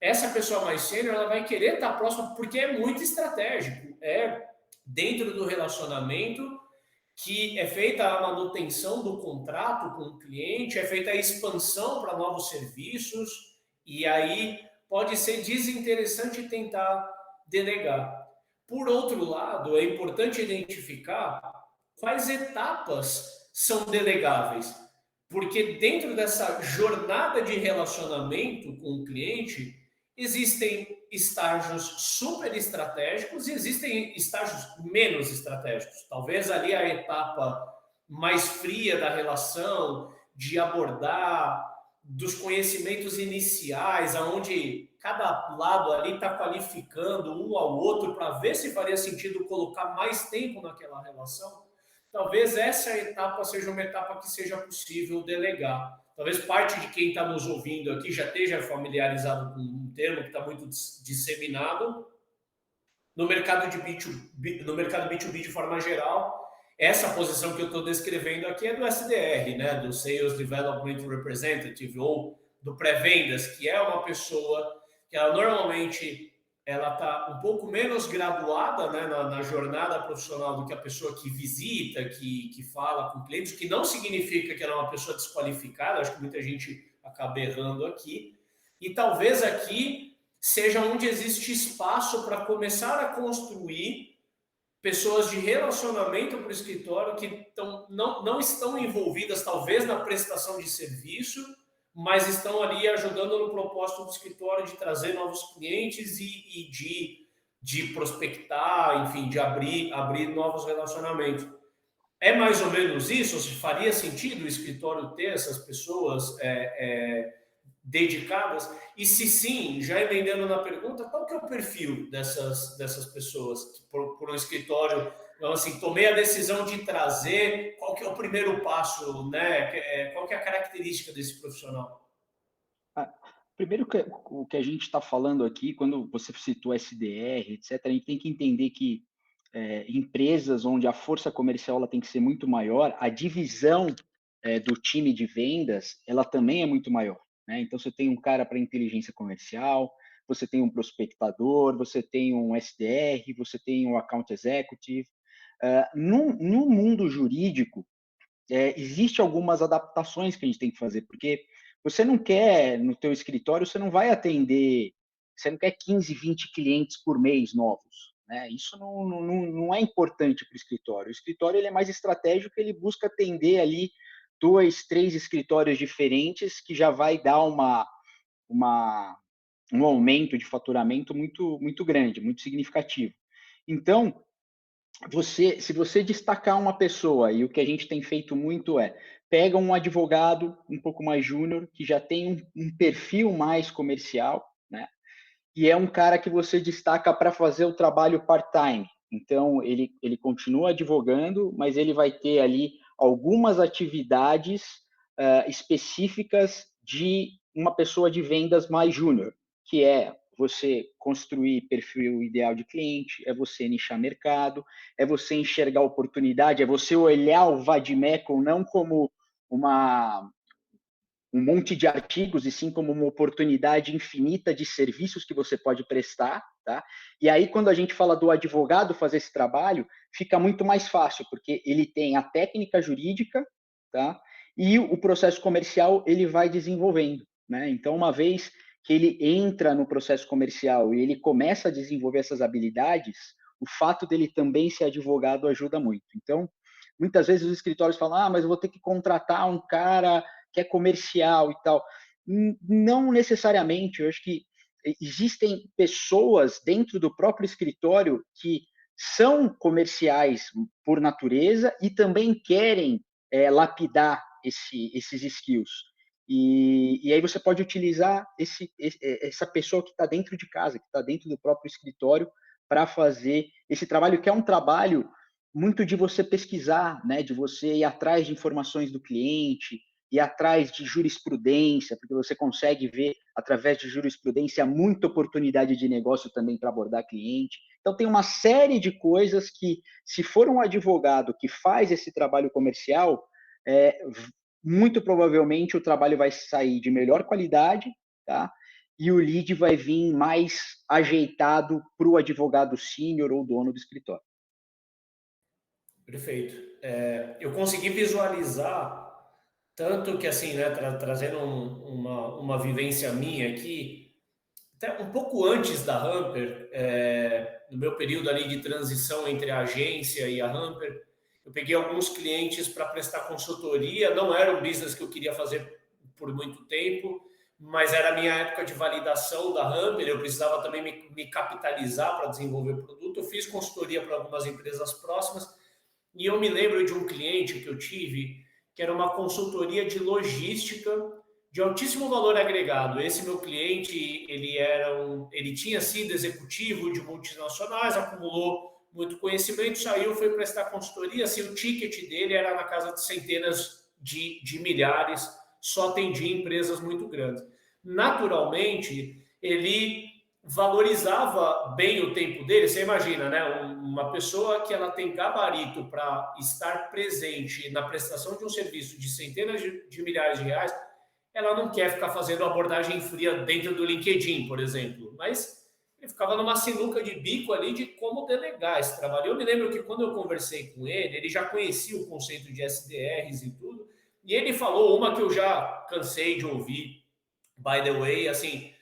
Essa pessoa mais sênior ela vai querer estar próxima porque é muito estratégico, é dentro do relacionamento que é feita a manutenção do contrato com o cliente, é feita a expansão para novos serviços, e aí pode ser desinteressante tentar delegar. Por outro lado, é importante identificar quais etapas são delegáveis, porque dentro dessa jornada de relacionamento com o cliente, existem estágios super estratégicos e existem estágios menos estratégicos. Talvez ali a etapa mais fria da relação, de abordar dos conhecimentos iniciais, aonde cada lado ali está qualificando um ao outro para ver se faria sentido colocar mais tempo naquela relação. Talvez essa etapa seja uma etapa que seja possível delegar. Talvez parte de quem está nos ouvindo aqui já esteja familiarizado com um termo que está muito disseminado no mercado de B2B, no mercado B2B de forma geral. Essa posição que eu estou descrevendo aqui é do SDR, né, do Sales Development Representative, ou do pré-vendas, que é uma pessoa que ela normalmente ela está um pouco menos graduada, né, na jornada profissional do que a pessoa que visita, que fala com clientes, o que não significa que ela é uma pessoa desqualificada, acho que muita gente acaba errando aqui. E talvez aqui seja onde existe espaço para começar a construir pessoas de relacionamento para o escritório que não estão envolvidas, talvez, na prestação de serviço, mas estão ali ajudando no propósito do escritório de trazer novos clientes e de prospectar, enfim, de abrir novos relacionamentos. É mais ou menos isso? Se faria sentido o escritório ter essas pessoas dedicadas? E se sim, já emendando na pergunta, qual que é o perfil dessas pessoas por um escritório? Então, assim, tomei a decisão de trazer, qual que é o primeiro passo, né? Qual que é a característica desse profissional? Ah, primeiro, o que a gente está falando aqui, quando você citou SDR, etc., a gente tem que entender que empresas onde a força comercial ela tem que ser muito maior, a divisão do time de vendas, ela também é muito maior. Né? Então, você tem um cara para inteligência comercial, você tem um prospectador, você tem um SDR, você tem um account executive. No mundo jurídico, existe algumas adaptações que a gente tem que fazer, porque você não quer, no teu escritório, você não vai atender, você não quer 15, 20 clientes por mês novos. Né? Isso não é importante para o escritório. O escritório ele é mais estratégico, ele busca atender ali 2, 3 escritórios diferentes, que já vai dar uma, um aumento de faturamento muito grande, muito significativo. Então, se você destacar uma pessoa, e o que a gente tem feito muito pega um advogado um pouco mais júnior, que já tem um perfil mais comercial, né? E é um cara que você destaca para fazer o trabalho part-time. Então, ele continua advogando, mas ele vai ter ali algumas atividades específicas de uma pessoa de vendas mais júnior, que é você construir perfil ideal de cliente, é você nichar mercado, é você enxergar oportunidade, é você olhar o Vadimeco não como um monte de artigos, e sim como uma oportunidade infinita de serviços que você pode prestar, tá? E aí, quando a gente fala do advogado fazer esse trabalho, fica muito mais fácil, porque ele tem a técnica jurídica, tá? E o processo comercial ele vai desenvolvendo, né? Então, uma vez que ele entra no processo comercial e ele começa a desenvolver essas habilidades, o fato dele também ser advogado ajuda muito. Então, muitas vezes os escritórios falam, mas eu vou ter que contratar um cara que é comercial e tal. Não necessariamente, eu acho que existem pessoas dentro do próprio escritório que são comerciais por natureza e também querem lapidar esses skills. E aí você pode utilizar essa pessoa que está dentro de casa, que está dentro do próprio escritório, para fazer esse trabalho, que é um trabalho muito de você pesquisar, né, de você ir atrás de informações do cliente, ir atrás de jurisprudência, porque você consegue ver, através de jurisprudência, muita oportunidade de negócio também para abordar cliente. Então, tem uma série de coisas que, se for um advogado que faz esse trabalho comercial, é, muito provavelmente o trabalho vai sair de melhor qualidade, tá? E o lead vai vir mais ajeitado para o advogado sênior ou dono do escritório. Perfeito. Eu consegui visualizar tanto que, assim, né, trazendo uma vivência minha aqui, até um pouco antes da Hamper, no meu período ali de transição entre a agência e a Hamper, eu peguei alguns clientes para prestar consultoria. Não era um business que eu queria fazer por muito tempo, mas era a minha época de validação da Hamper. Eu precisava também me capitalizar para desenvolver o produto. Eu fiz consultoria para algumas empresas próximas e eu me lembro de um cliente que eu tive que era uma consultoria de logística de altíssimo valor agregado. Esse meu cliente, ele tinha sido executivo de multinacionais, acumulou muito conhecimento, saiu, foi prestar consultoria, assim, o ticket dele era na casa de centenas de milhares, só atendia empresas muito grandes. Naturalmente, ele valorizava bem o tempo dele. Você imagina, né? Uma pessoa que ela tem gabarito para estar presente na prestação de um serviço de centenas de milhares de reais, ela não quer ficar fazendo abordagem fria dentro do LinkedIn, por exemplo, mas ele ficava numa sinuca de bico ali de como delegar esse trabalho. Eu me lembro que quando eu conversei com ele já conhecia o conceito de SDRs e tudo, e ele falou uma que eu já cansei de ouvir, by the way, assim: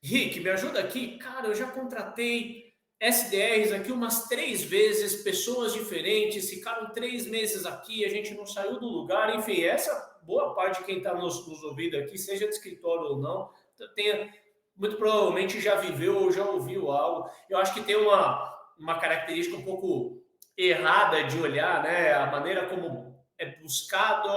Rick, me ajuda aqui. Cara, eu já contratei SDRs aqui umas 3 vezes, pessoas diferentes, ficaram 3 meses aqui, a gente não saiu do lugar. Enfim, essa boa parte de quem está nos ouvindo aqui, seja de escritório ou não, muito provavelmente já viveu ou já ouviu algo. Eu acho que tem uma característica um pouco errada de olhar, né? A maneira como é buscado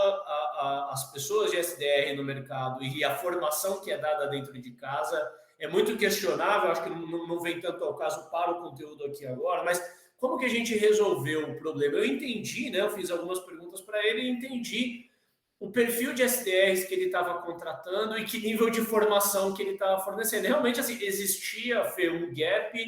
as pessoas de SDR no mercado e a formação que é dada dentro de casa é muito questionável. Acho que não vem tanto ao caso para o conteúdo aqui agora, mas como que a gente resolveu o problema? Eu entendi, né? Eu fiz algumas perguntas para ele e entendi o perfil de SDRs que ele estava contratando e que nível de formação que ele estava fornecendo. Realmente, assim, existia, Fê, um gap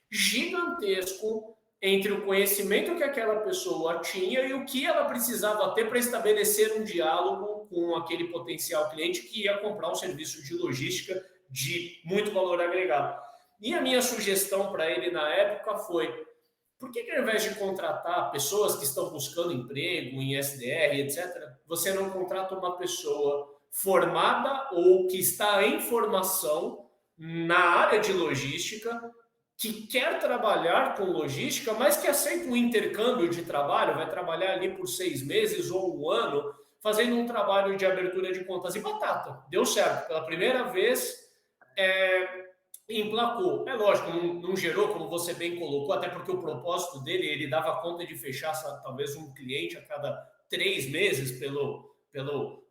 gigantesco entre o conhecimento que aquela pessoa tinha e o que ela precisava ter para estabelecer um diálogo com aquele potencial cliente que ia comprar um serviço de logística de muito valor agregado. E a minha sugestão para ele na época foi: por que ao invés de contratar pessoas que estão buscando emprego em SDR, etc., você não contrata uma pessoa formada ou que está em formação na área de logística, que quer trabalhar com logística, mas que aceita um intercâmbio de trabalho, vai trabalhar ali por 6 meses ou um ano, fazendo um trabalho de abertura de contas e batata. Deu certo. Pela primeira vez, emplacou. É lógico, não gerou, como você bem colocou, até porque o propósito dele, ele dava conta de fechar talvez um cliente a cada 3 meses pelo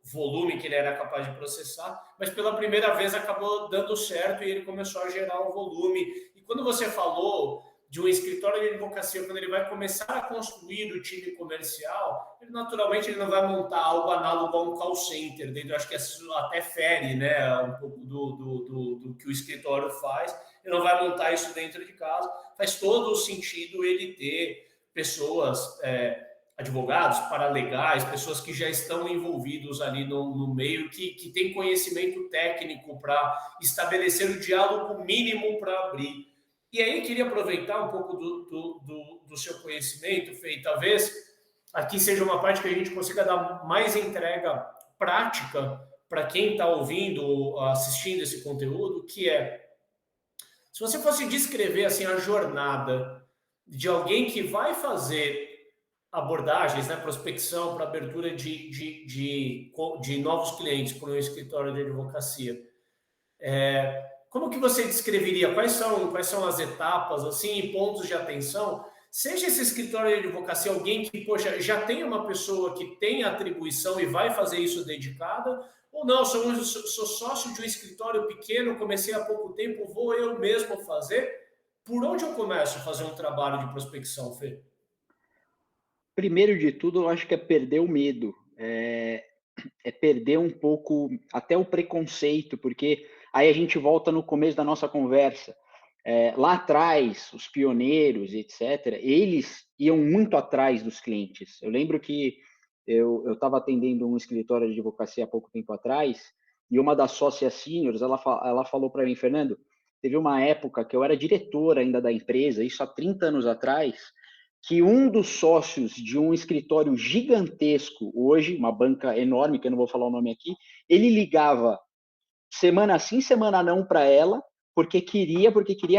volume que ele era capaz de processar, mas pela primeira vez acabou dando certo e ele começou a gerar o volume. E quando você falou de um escritório de advocacia, quando ele vai começar a construir o time comercial, ele naturalmente ele não vai montar algo análogo a um call center dentro. Eu acho que isso até fere, né, um pouco do que o escritório faz. Ele não vai montar isso dentro de casa. Faz todo o sentido ele ter pessoas, advogados, paralegais, pessoas que já estão envolvidos ali no meio, que têm conhecimento técnico para estabelecer o diálogo mínimo para abrir. E aí, queria aproveitar um pouco do seu conhecimento, Fê, e talvez aqui seja uma parte que a gente consiga dar mais entrega prática para quem está ouvindo, assistindo esse conteúdo, que é: se você fosse descrever assim, a jornada de alguém que vai fazer abordagens, né, prospecção para abertura de novos clientes para um escritório de advocacia, como que você descreveria? Quais são as etapas, assim, e pontos de atenção? Seja esse escritório de advocacia alguém que, poxa, já tem uma pessoa que tem atribuição e vai fazer isso dedicada, ou não, sou sócio de um escritório pequeno, comecei há pouco tempo, vou eu mesmo fazer. Por onde eu começo a fazer um trabalho de prospecção, Fê? Primeiro de tudo, eu acho que é perder o medo, é perder um pouco até o preconceito, porque aí a gente volta no começo da nossa conversa. Lá atrás, os pioneiros, etc., eles iam muito atrás dos clientes. Eu lembro que eu estava atendendo um escritório de advocacia há pouco tempo atrás, e uma das sócias seniors, ela falou para mim, Fernando, teve uma época que eu era diretor ainda da empresa, isso há 30 anos atrás, que um dos sócios de um escritório gigantesco, hoje, uma banca enorme, que eu não vou falar o nome aqui, ele ligava semana sim, semana não para ela, porque queria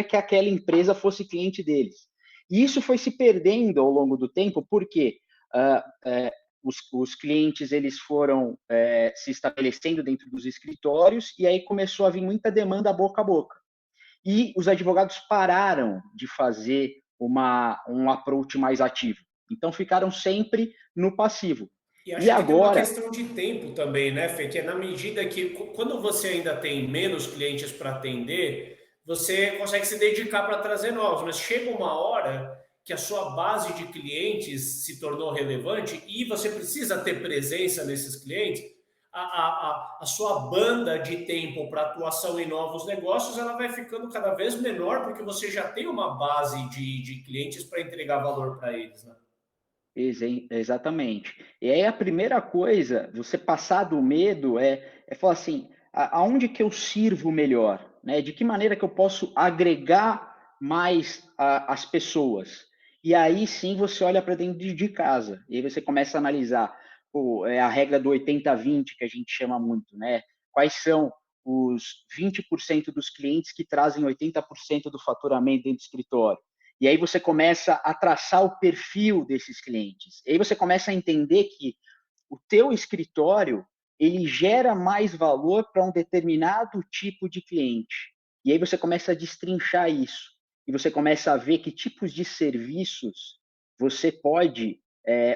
que aquela empresa fosse cliente deles. E isso foi se perdendo ao longo do tempo, porque os clientes eles foram se estabelecendo dentro dos escritórios e aí começou a vir muita demanda boca a boca. E os advogados pararam de fazer um approach mais ativo. Então ficaram sempre no passivo. E E acho que tem uma agora, questão de tempo também, né, Fê? Que é na medida que, quando você ainda tem menos clientes para atender, você consegue se dedicar para trazer novos, mas chega uma hora que a sua base de clientes se tornou relevante e você precisa ter presença nesses clientes. A sua banda de tempo para atuação em novos negócios ela vai ficando cada vez menor porque você já tem uma base de clientes para entregar valor para eles, né? exatamente. E aí a primeira coisa, você passar do medo é falar assim, aonde que eu sirvo melhor? Né? De que maneira que eu posso agregar mais as pessoas? E aí sim você olha para dentro de casa, e aí você começa a analisar a regra do 80-20 que a gente chama muito, né? Quais são os 20% dos clientes que trazem 80% do faturamento dentro do escritório? E aí você começa a traçar o perfil desses clientes. E aí você começa a entender que o teu escritório ele gera mais valor para um determinado tipo de cliente. E aí você começa a destrinchar isso. E você começa a ver que tipos de serviços você pode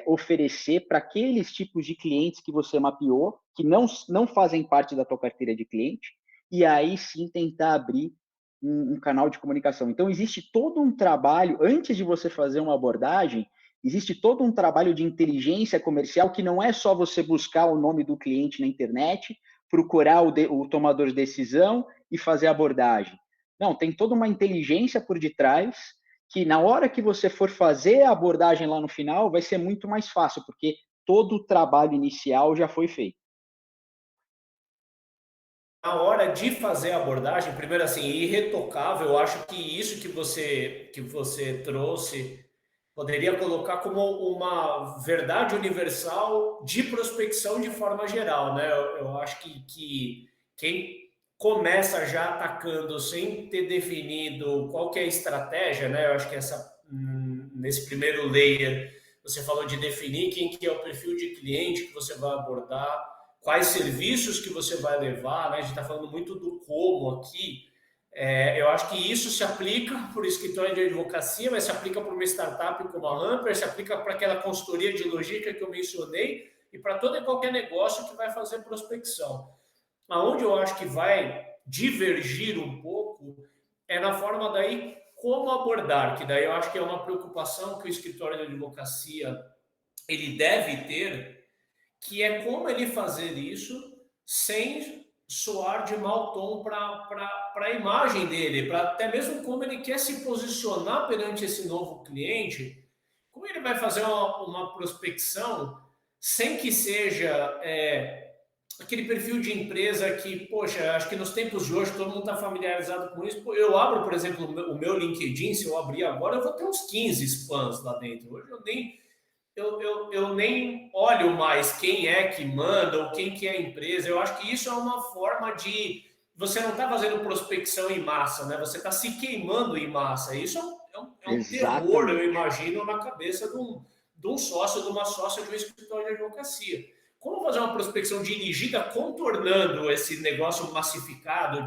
oferecer para aqueles tipos de clientes que você mapeou, que não fazem parte da tua carteira de cliente, e aí sim tentar abrir um canal de comunicação. Então, existe todo um trabalho, antes de você fazer uma abordagem, existe todo um trabalho de inteligência comercial que não é só você buscar o nome do cliente na internet, procurar o tomador de decisão e fazer a abordagem. Não, tem toda uma inteligência por detrás que na hora que você for fazer a abordagem lá no final, vai ser muito mais fácil, porque todo o trabalho inicial já foi feito. Na hora de fazer a abordagem, primeiro assim, irretocável, eu acho que isso que você trouxe poderia colocar como uma verdade universal de prospecção de forma geral, né? Eu acho que quem começa já atacando sem ter definido qual que é a estratégia, né? Eu acho que nesse primeiro layer você falou de definir quem que é o perfil de cliente que você vai abordar, quais serviços que você vai levar, né? A gente está falando muito do como aqui. Eu acho que isso se aplica para o escritório de advocacia, mas se aplica para uma startup como a Ampere, se aplica para aquela consultoria de logística que eu mencionei e para todo e qualquer negócio que vai fazer prospecção. Aonde eu acho que vai divergir um pouco é na forma daí como abordar, que daí eu acho que é uma preocupação que o escritório de advocacia ele deve ter, que é como ele fazer isso sem soar de mau tom para a imagem dele, para até mesmo como ele quer se posicionar perante esse novo cliente, como ele vai fazer uma prospecção sem que seja aquele perfil de empresa que, poxa, acho que nos tempos de hoje todo mundo está familiarizado com isso. Eu abro, por exemplo, o meu LinkedIn, se eu abrir agora, eu vou ter uns 15 spams lá dentro. Hoje eu nem olho mais quem é que manda ou quem que é a empresa. Eu acho que isso é uma forma de. Você não está fazendo prospecção em massa, né? Você está se queimando em massa. Isso é um terror, eu Exatamente. imagino, na cabeça de um sócio, de uma sócia de um escritório de advocacia. Como fazer uma prospecção dirigida contornando esse negócio massificado,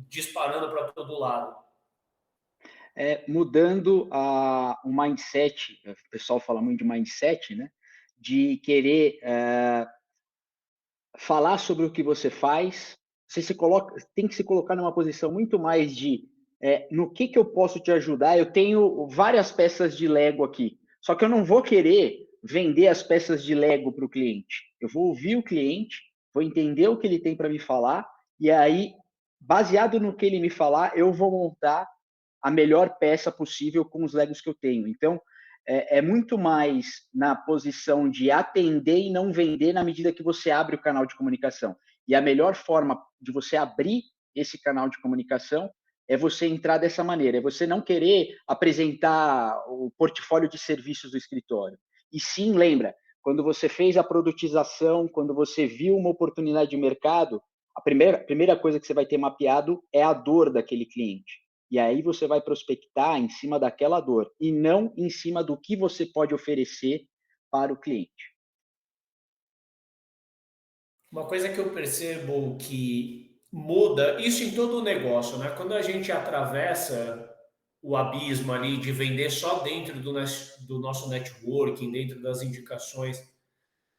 disparando para todo lado? Mudando o mindset, o pessoal fala muito de mindset, né? De querer falar sobre o que você faz, você tem que se colocar numa posição muito mais de no que eu posso te ajudar? Eu tenho várias peças de Lego aqui, só que eu não vou querer vender as peças de Lego para o cliente. Eu vou ouvir o cliente, vou entender o que ele tem para me falar, e aí, baseado no que ele me falar, eu vou montar a melhor peça possível com os Legos que eu tenho. Então, é muito mais na posição de atender e não vender na medida que você abre o canal de comunicação. E a melhor forma de você abrir esse canal de comunicação é você entrar dessa maneira, é você não querer apresentar o portfólio de serviços do escritório. E sim, lembra, quando você fez a produtização, quando você viu uma oportunidade de mercado, a primeira coisa que você vai ter mapeado é a dor daquele cliente. E aí você vai prospectar em cima daquela dor e não em cima do que você pode oferecer para o cliente. Uma coisa que eu percebo que muda, isso em todo o negócio, né? Quando a gente atravessa o abismo ali de vender só dentro do nosso networking, dentro das indicações,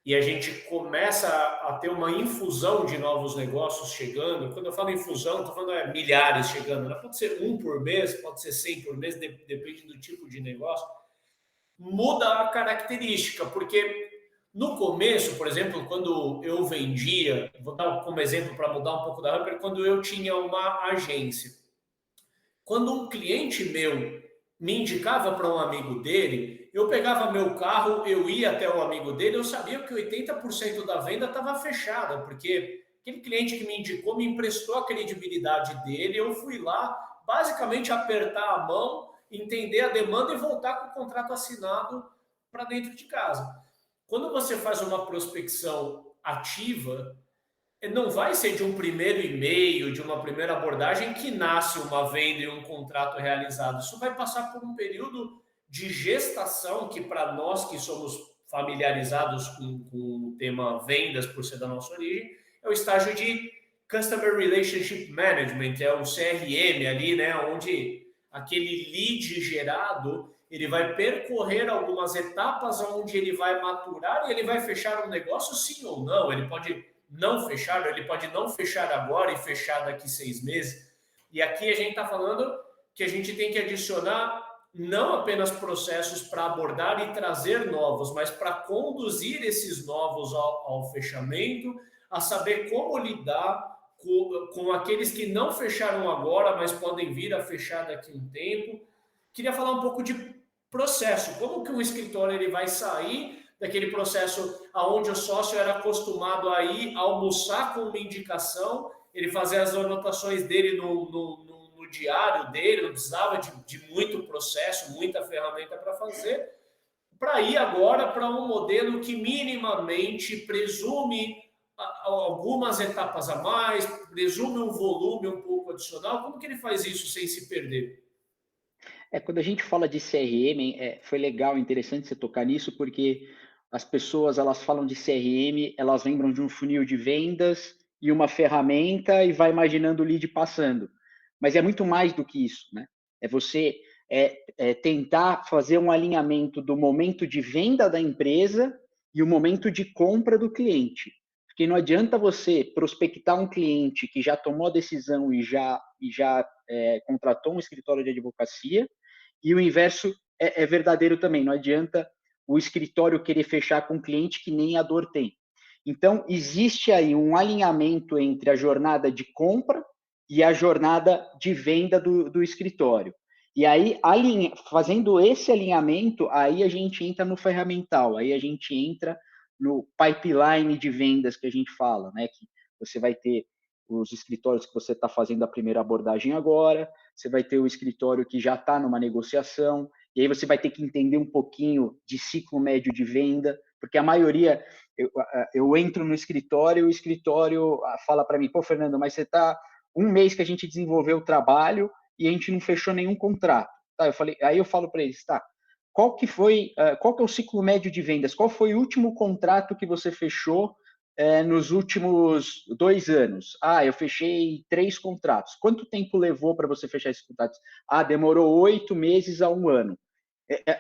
e a gente começa a ter uma infusão de novos negócios chegando. Quando eu falo infusão, estou falando milhares chegando, né? Pode ser um por mês, pode ser 100 por mês, depende do tipo de negócio. Muda a característica, porque no começo, por exemplo, quando eu vendia, vou dar como exemplo para mudar um pouco da Humper, quando eu tinha uma agência. Quando um cliente meu me indicava para um amigo dele, eu pegava meu carro, eu ia até o amigo dele, eu sabia que 80% da venda estava fechada, porque aquele cliente que me indicou me emprestou a credibilidade dele, eu fui lá basicamente apertar a mão, entender a demanda e voltar com o contrato assinado para dentro de casa. Quando você faz uma prospecção ativa, não vai ser de um primeiro e-mail, de uma primeira abordagem que nasce uma venda e um contrato realizado. Isso vai passar por um período de gestação que, para nós que somos familiarizados com o tema vendas, por ser da nossa origem, é o estágio de Customer Relationship Management, é o CRM ali, né, onde aquele lead gerado ele vai percorrer algumas etapas onde ele vai maturar e ele vai fechar um negócio sim ou não. Ele pode não fechar, ele pode não fechar agora e fechar daqui 6 meses. E aqui a gente está falando que a gente tem que adicionar não apenas processos para abordar e trazer novos, mas para conduzir esses novos ao fechamento, a saber como lidar com aqueles que não fecharam agora, mas podem vir a fechar daqui a um tempo. Queria falar um pouco de processo, como que um escritório ele vai sair daquele processo onde o sócio era acostumado a ir almoçar com uma indicação, ele fazia as anotações dele no diário dele, não precisava de muito processo, muita ferramenta para fazer, para ir agora para um modelo que minimamente presume algumas etapas a mais, presume um volume um pouco adicional. Como que ele faz isso sem se perder? Quando a gente fala de CRM, foi legal, interessante você tocar nisso, porque as pessoas elas falam de CRM, elas lembram de um funil de vendas e uma ferramenta e vai imaginando o lead passando. Mas é muito mais do que isso, né? É você tentar fazer um alinhamento do momento de venda da empresa e o momento de compra do cliente. Porque não adianta você prospectar um cliente que já tomou a decisão e já contratou um escritório de advocacia, e o inverso é verdadeiro também. Não adianta o escritório querer fechar com um cliente que nem a dor tem. Então, existe aí um alinhamento entre a jornada de compra e a jornada de venda do escritório. E aí, fazendo esse alinhamento, aí a gente entra no ferramental, aí a gente entra no pipeline de vendas que a gente fala, né? Que você vai ter os escritórios que você está fazendo a primeira abordagem agora, você vai ter o escritório que já está numa negociação, e aí você vai ter que entender um pouquinho de ciclo médio de venda, porque a maioria, eu entro no escritório e o escritório fala para mim, pô, Fernando, mas você está um mês que a gente desenvolveu o trabalho e a gente não fechou nenhum contrato. Tá, aí eu falo para eles, tá, qual que é o ciclo médio de vendas? Qual foi o último contrato que você fechou nos últimos 2 anos? Eu fechei 3 contratos. Quanto tempo levou para você fechar esses contratos? Demorou 8 meses a 1 ano.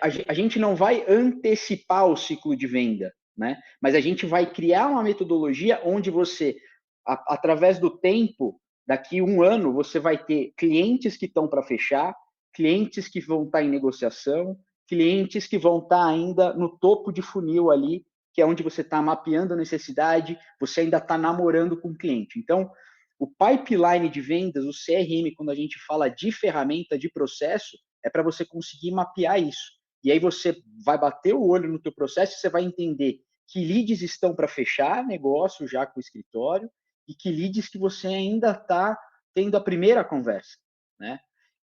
A gente não vai antecipar o ciclo de venda, né? Mas a gente vai criar uma metodologia onde você, através do tempo, daqui 1 ano você vai ter clientes que estão para fechar, clientes que vão estar em negociação, clientes que vão estar ainda no topo de funil ali, que é onde você está mapeando a necessidade, você ainda está namorando com o cliente. Então, o pipeline de vendas, o CRM, quando a gente fala de ferramenta, de processo, é para você conseguir mapear isso. E aí você vai bater o olho no teu processo e você vai entender que leads estão para fechar negócio já com o escritório e que leads que você ainda está tendo a primeira conversa, né?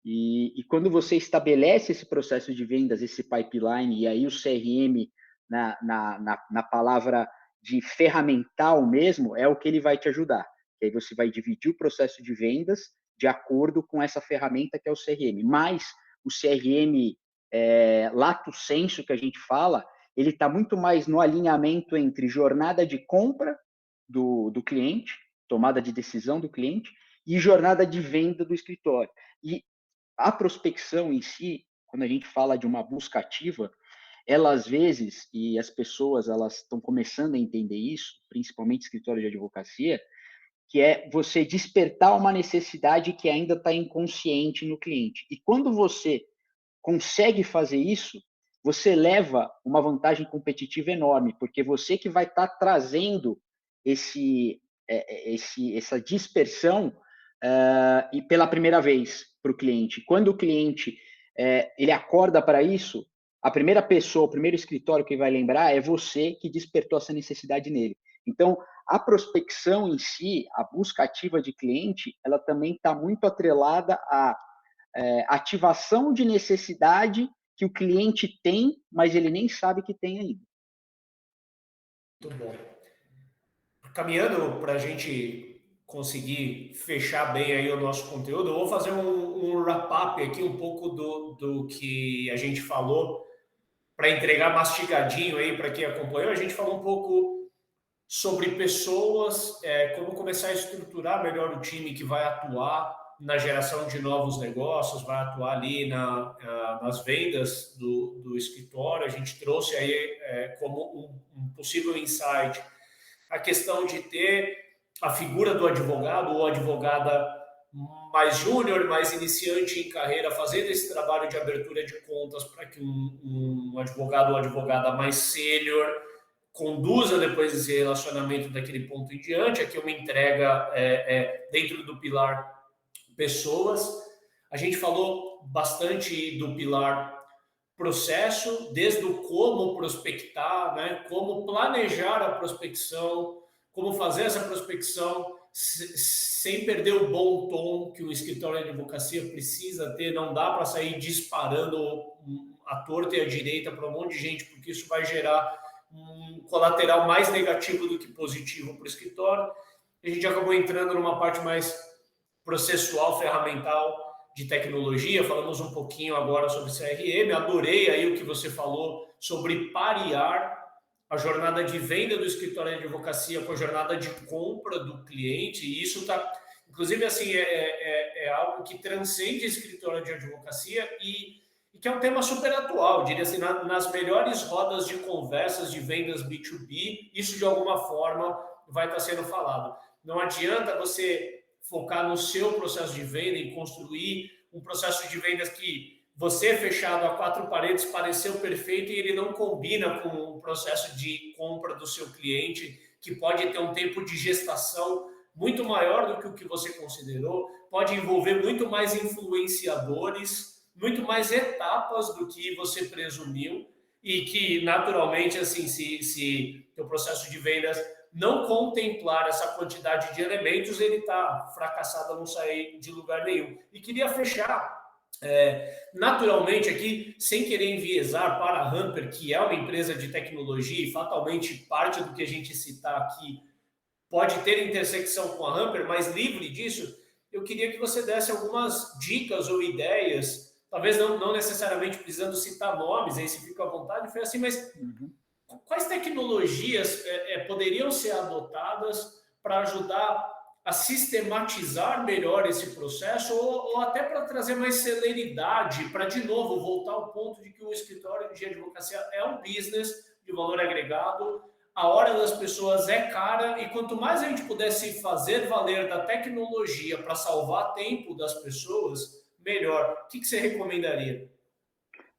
E quando você estabelece esse processo de vendas, esse pipeline, e aí o CRM, na palavra de ferramental mesmo, é o que ele vai te ajudar. E aí você vai dividir o processo de vendas de acordo com essa ferramenta que é o CRM. Mas o CRM lato sensu que a gente fala, ele está muito mais no alinhamento entre jornada de compra do cliente, tomada de decisão do cliente, e jornada de venda do escritório. E a prospecção em si, quando a gente fala de uma busca ativa, ela às vezes, e as pessoas elas estão começando a entender isso, principalmente escritório de advocacia, que é você despertar uma necessidade que ainda está inconsciente no cliente. E quando você consegue fazer isso, você leva uma vantagem competitiva enorme, porque você que vai estar trazendo essa dispersão e pela primeira vez para o cliente. Quando o cliente ele acorda para isso, a primeira pessoa, o primeiro escritório que vai lembrar é você que despertou essa necessidade nele. Então, a prospecção em si, a busca ativa de cliente, ela também está muito atrelada à ativação de necessidade que o cliente tem, mas ele nem sabe que tem ainda. Muito bom. Caminhando para a gente conseguir fechar bem aí o nosso conteúdo, eu vou fazer um wrap-up aqui um pouco do que a gente falou para entregar mastigadinho aí para quem acompanhou. A gente falou um pouco sobre pessoas, como começar a estruturar melhor o time que vai atuar na geração de novos negócios, vai atuar ali nas vendas do escritório. A gente trouxe aí como um possível insight a questão de ter a figura do advogado ou advogada mais júnior, mais iniciante em carreira, fazendo esse trabalho de abertura de contas para que um advogado ou advogada mais sênior conduza depois esse relacionamento daquele ponto em diante. Aqui uma entrega dentro do pilar pessoas. A gente falou bastante do pilar processo, desde o como prospectar, né? Como planejar a prospecção, como fazer essa prospecção sem perder o bom tom que o escritório de advocacia precisa ter. Não dá para sair disparando a torta e a direita para um monte de gente, porque isso vai gerar um colateral mais negativo do que positivo para o escritório. A gente acabou entrando numa parte mais processual, ferramental, de tecnologia. Falamos um pouquinho agora sobre CRM. Adorei aí o que você falou sobre parear a jornada de venda do escritório de advocacia com a jornada de compra do cliente. E isso está, inclusive, assim, é algo que transcende escritório de advocacia e que é um tema super atual, diria assim, nas melhores rodas de conversas de vendas B2B, isso de alguma forma vai estar sendo falado. Não adianta você focar no seu processo de venda e construir um processo de vendas que você, fechado a 4 paredes, pareceu perfeito e ele não combina com o processo de compra do seu cliente, que pode ter um tempo de gestação muito maior do que o que você considerou, pode envolver muito mais influenciadores, muito mais etapas do que você presumiu, e que, naturalmente, assim, se o processo de vendas não contemplar essa quantidade de elementos, ele está fracassado a não sair de lugar nenhum. E queria fechar, naturalmente aqui, sem querer enviesar para a Hamper, que é uma empresa de tecnologia e fatalmente parte do que a gente citar aqui pode ter intersecção com a Hamper, mas livre disso, eu queria que você desse algumas dicas ou ideias, talvez não necessariamente precisando citar nomes, aí se fica à vontade, foi assim, mas quais tecnologias poderiam ser adotadas para ajudar a sistematizar melhor esse processo ou até para trazer mais celeridade, para, de novo, voltar ao ponto de que o escritório de advocacia é um business de valor agregado, a hora das pessoas é cara e quanto mais a gente pudesse fazer valer da tecnologia para salvar tempo das pessoas, melhor. O que você recomendaria?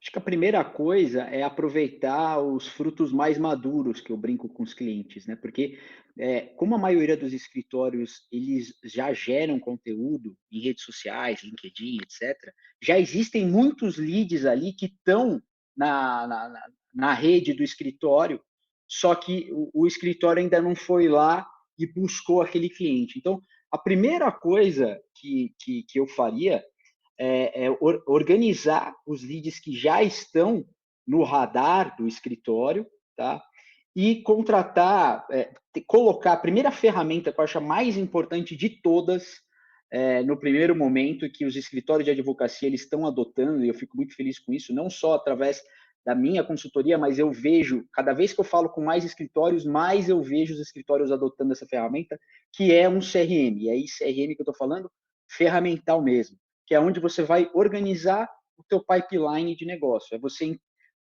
Acho que a primeira coisa é aproveitar os frutos mais maduros, que eu brinco com os clientes, né? Porque como a maioria dos escritórios eles já geram conteúdo em redes sociais, LinkedIn, etc., já existem muitos leads ali que estão na rede do escritório, só que o escritório ainda não foi lá e buscou aquele cliente. Então, a primeira coisa que eu faria organizar os leads que já estão no radar do escritório, tá? E contratar, colocar a primeira ferramenta que eu acho a mais importante de todas, no primeiro momento, que os escritórios de advocacia eles estão adotando, e eu fico muito feliz com isso, não só através da minha consultoria, mas eu vejo, cada vez que eu falo com mais escritórios, mais eu vejo os escritórios adotando essa ferramenta, que é um CRM. E aí, CRM que eu estou falando, ferramental mesmo, que é onde você vai organizar o teu pipeline de negócio. É você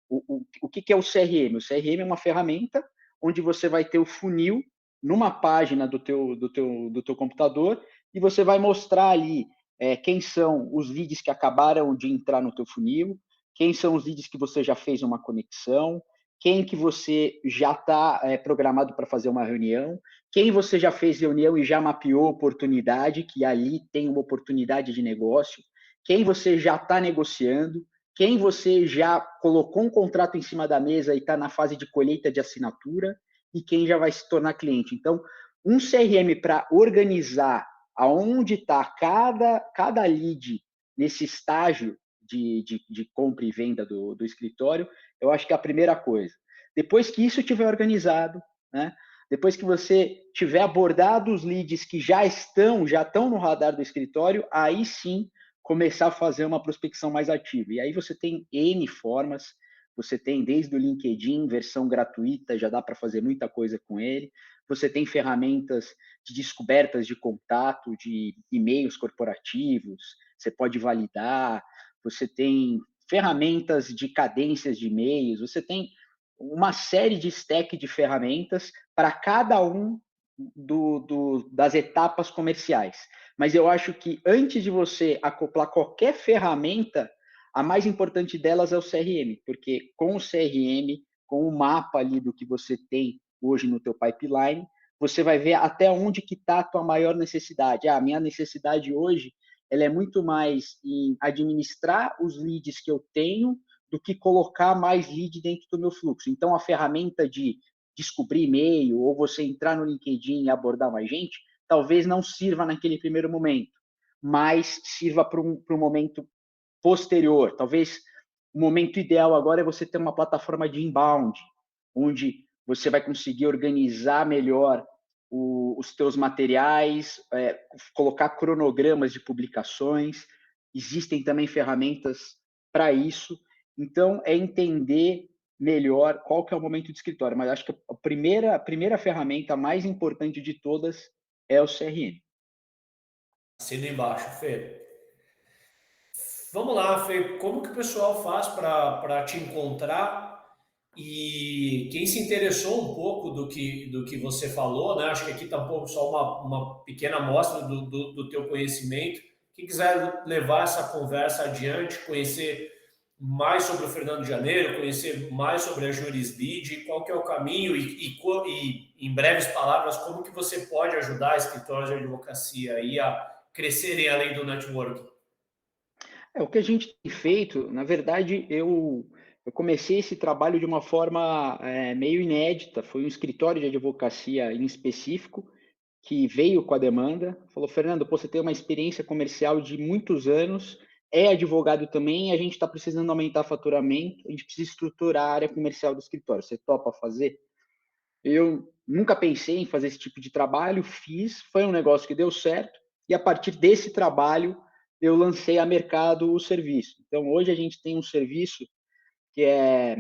o que é o CRM? O CRM é uma ferramenta onde você vai ter o funil numa página do teu computador e você vai mostrar ali quem são os leads que acabaram de entrar no teu funil, quem são os leads que você já fez uma conexão, quem que você já está programado para fazer uma reunião, quem você já fez reunião e já mapeou oportunidade, que ali tem uma oportunidade de negócio, quem você já está negociando, quem você já colocou um contrato em cima da mesa e está na fase de colheita de assinatura e quem já vai se tornar cliente. Então, um CRM para organizar aonde está cada lead nesse estágio de compra e venda do escritório, eu acho que é a primeira coisa. Depois que isso estiver organizado, né? Depois que você tiver abordado os leads que já estão no radar do escritório, aí sim começar a fazer uma prospecção mais ativa. E aí você tem N formas, você tem desde o LinkedIn, versão gratuita, já dá para fazer muita coisa com ele. Você tem ferramentas de descobertas de contato, de e-mails corporativos, você pode validar, você tem ferramentas de cadências de e-mails, você tem uma série de stack de ferramentas para cada um das etapas comerciais. Mas eu acho que antes de você acoplar qualquer ferramenta, a mais importante delas é o CRM, porque com o CRM, com o mapa ali do que você tem hoje no teu pipeline, você vai ver até onde que está a tua maior necessidade. A minha necessidade hoje ela é muito mais em administrar os leads que eu tenho do que colocar mais lead dentro do meu fluxo. Então, a ferramenta de descobrir e-mail ou você entrar no LinkedIn e abordar mais gente, talvez não sirva naquele primeiro momento, mas sirva para um momento posterior. Talvez o momento ideal agora é você ter uma plataforma de inbound, onde você vai conseguir organizar melhor os teus materiais, colocar cronogramas de publicações. Existem também ferramentas para isso. Então, é entender melhor qual que é o momento de escritório. Mas acho que a primeira ferramenta mais importante de todas é o CRM. Assina embaixo, Fê. Vamos lá, Fê. Como que o pessoal faz para te encontrar? E quem se interessou um pouco do que você falou, né? Acho que aqui está um pouco só uma pequena amostra do teu conhecimento. Quem quiser levar essa conversa adiante, conhecer mais sobre o Fernando de Janeiro, conhecer mais sobre a Jurislead, qual que é o caminho e, em breves palavras, como que você pode ajudar escritórios de advocacia aí a crescerem além do networking. O que a gente tem feito, na verdade, eu comecei esse trabalho de uma forma meio inédita. Foi um escritório de advocacia em específico que veio com a demanda, falou: Fernando, pô, você tem uma experiência comercial de muitos anos, é advogado também, a gente está precisando aumentar faturamento, a gente precisa estruturar a área comercial do escritório. Você topa fazer? Eu nunca pensei em fazer esse tipo de trabalho, fiz, foi um negócio que deu certo, e a partir desse trabalho eu lancei a mercado o serviço. Então, hoje a gente tem um serviço que é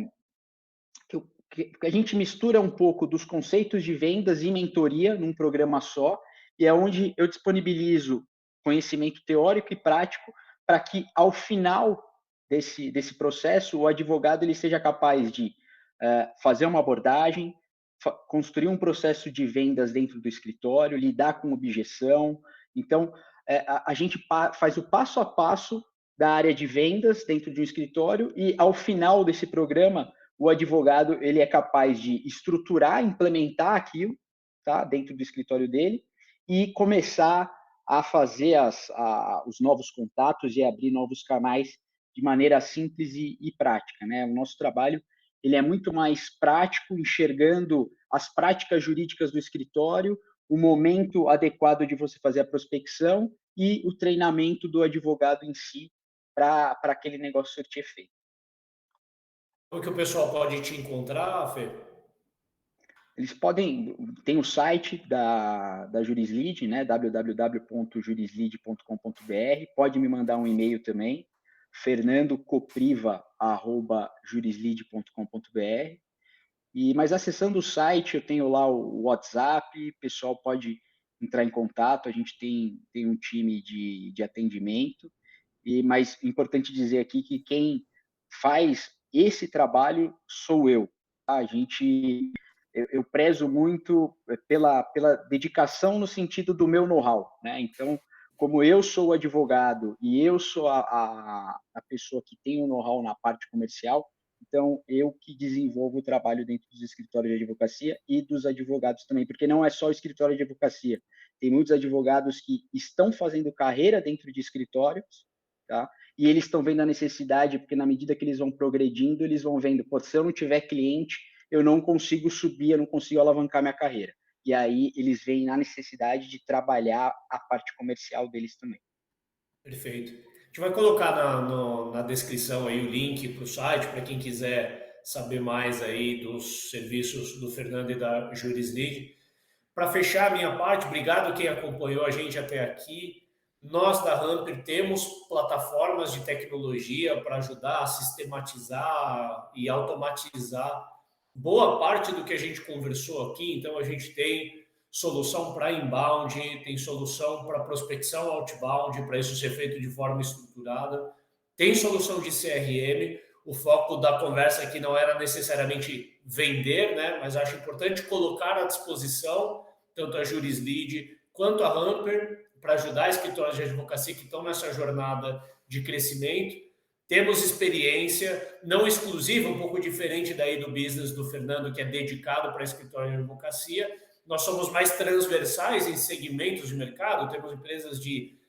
que a gente mistura um pouco dos conceitos de vendas e mentoria num programa só, e é onde eu disponibilizo conhecimento teórico e prático para que, ao final desse processo, o advogado ele seja capaz de fazer uma abordagem, construir um processo de vendas dentro do escritório, lidar com objeção. Então, a gente faz o passo a passo da área de vendas dentro de um escritório e, ao final desse programa, o advogado ele é capaz de estruturar, implementar aquilo, tá, dentro do escritório dele e começar a fazer os novos contatos e abrir novos canais de maneira simples e prática, né? O nosso trabalho ele é muito mais prático, enxergando as práticas jurídicas do escritório, o momento adequado de você fazer a prospecção e o treinamento do advogado em si para aquele negócio surtir efeito. Como que o pessoal pode te encontrar, Fê? Eles podem, tem o site da Jurislead, né, www.jurislead.com.br, pode me mandar um e-mail também, fernandocopriva@jurislead.com.br. Mas acessando o site, eu tenho lá o WhatsApp, o pessoal pode entrar em contato, a gente tem um time de atendimento, mas é importante dizer aqui que quem faz esse trabalho sou eu. Tá? Eu prezo muito pela dedicação no sentido do meu know-how, né? Então, como eu sou o advogado e eu sou a pessoa que tem o know-how na parte comercial, então eu que desenvolvo o trabalho dentro dos escritórios de advocacia e dos advogados também, porque não é só o escritório de advocacia, tem muitos advogados que estão fazendo carreira dentro de escritórios, tá? E eles estão vendo a necessidade, porque na medida que eles vão progredindo, eles vão vendo, pô, se eu não tiver cliente, eu não consigo subir, eu não consigo alavancar minha carreira. E aí eles veem a necessidade de trabalhar a parte comercial deles também. Perfeito. A gente vai colocar na descrição aí o link para o site, para quem quiser saber mais aí dos serviços do Fernando e da Jurislead. Para fechar a minha parte, obrigado quem acompanhou a gente até aqui. Nós da Hamper temos plataformas de tecnologia para ajudar a sistematizar e automatizar boa parte do que a gente conversou aqui. Então, a gente tem solução para inbound, tem solução para prospecção outbound, para isso ser feito de forma estruturada. Tem solução de CRM. O foco da conversa aqui não era necessariamente vender, né? Mas acho importante colocar à disposição tanto a Jurislead quanto a Hamper para ajudar escritórios de advocacia que estão nessa jornada de crescimento. Temos experiência não exclusiva, um pouco diferente daí do business do Fernando, que é dedicado para escritório de advocacia. Nós somos mais transversais em segmentos de mercado, temos empresas de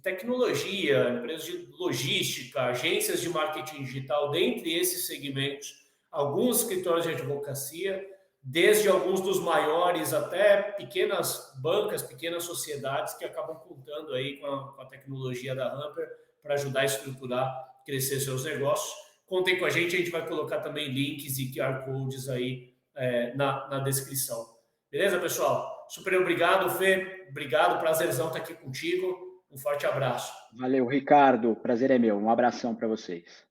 tecnologia, empresas de logística, agências de marketing digital, dentre esses segmentos, alguns escritórios de advocacia, desde alguns dos maiores até pequenas bancas, pequenas sociedades que acabam contando aí com a tecnologia da Hamper para ajudar a estruturar, crescer seus negócios. Contem com a gente vai colocar também links e QR Codes aí na descrição. Beleza, pessoal? Super obrigado, Fê. Obrigado, prazerzão estar aqui contigo. Um forte abraço. Valeu, Ricardo. Prazer é meu. Um abração para vocês.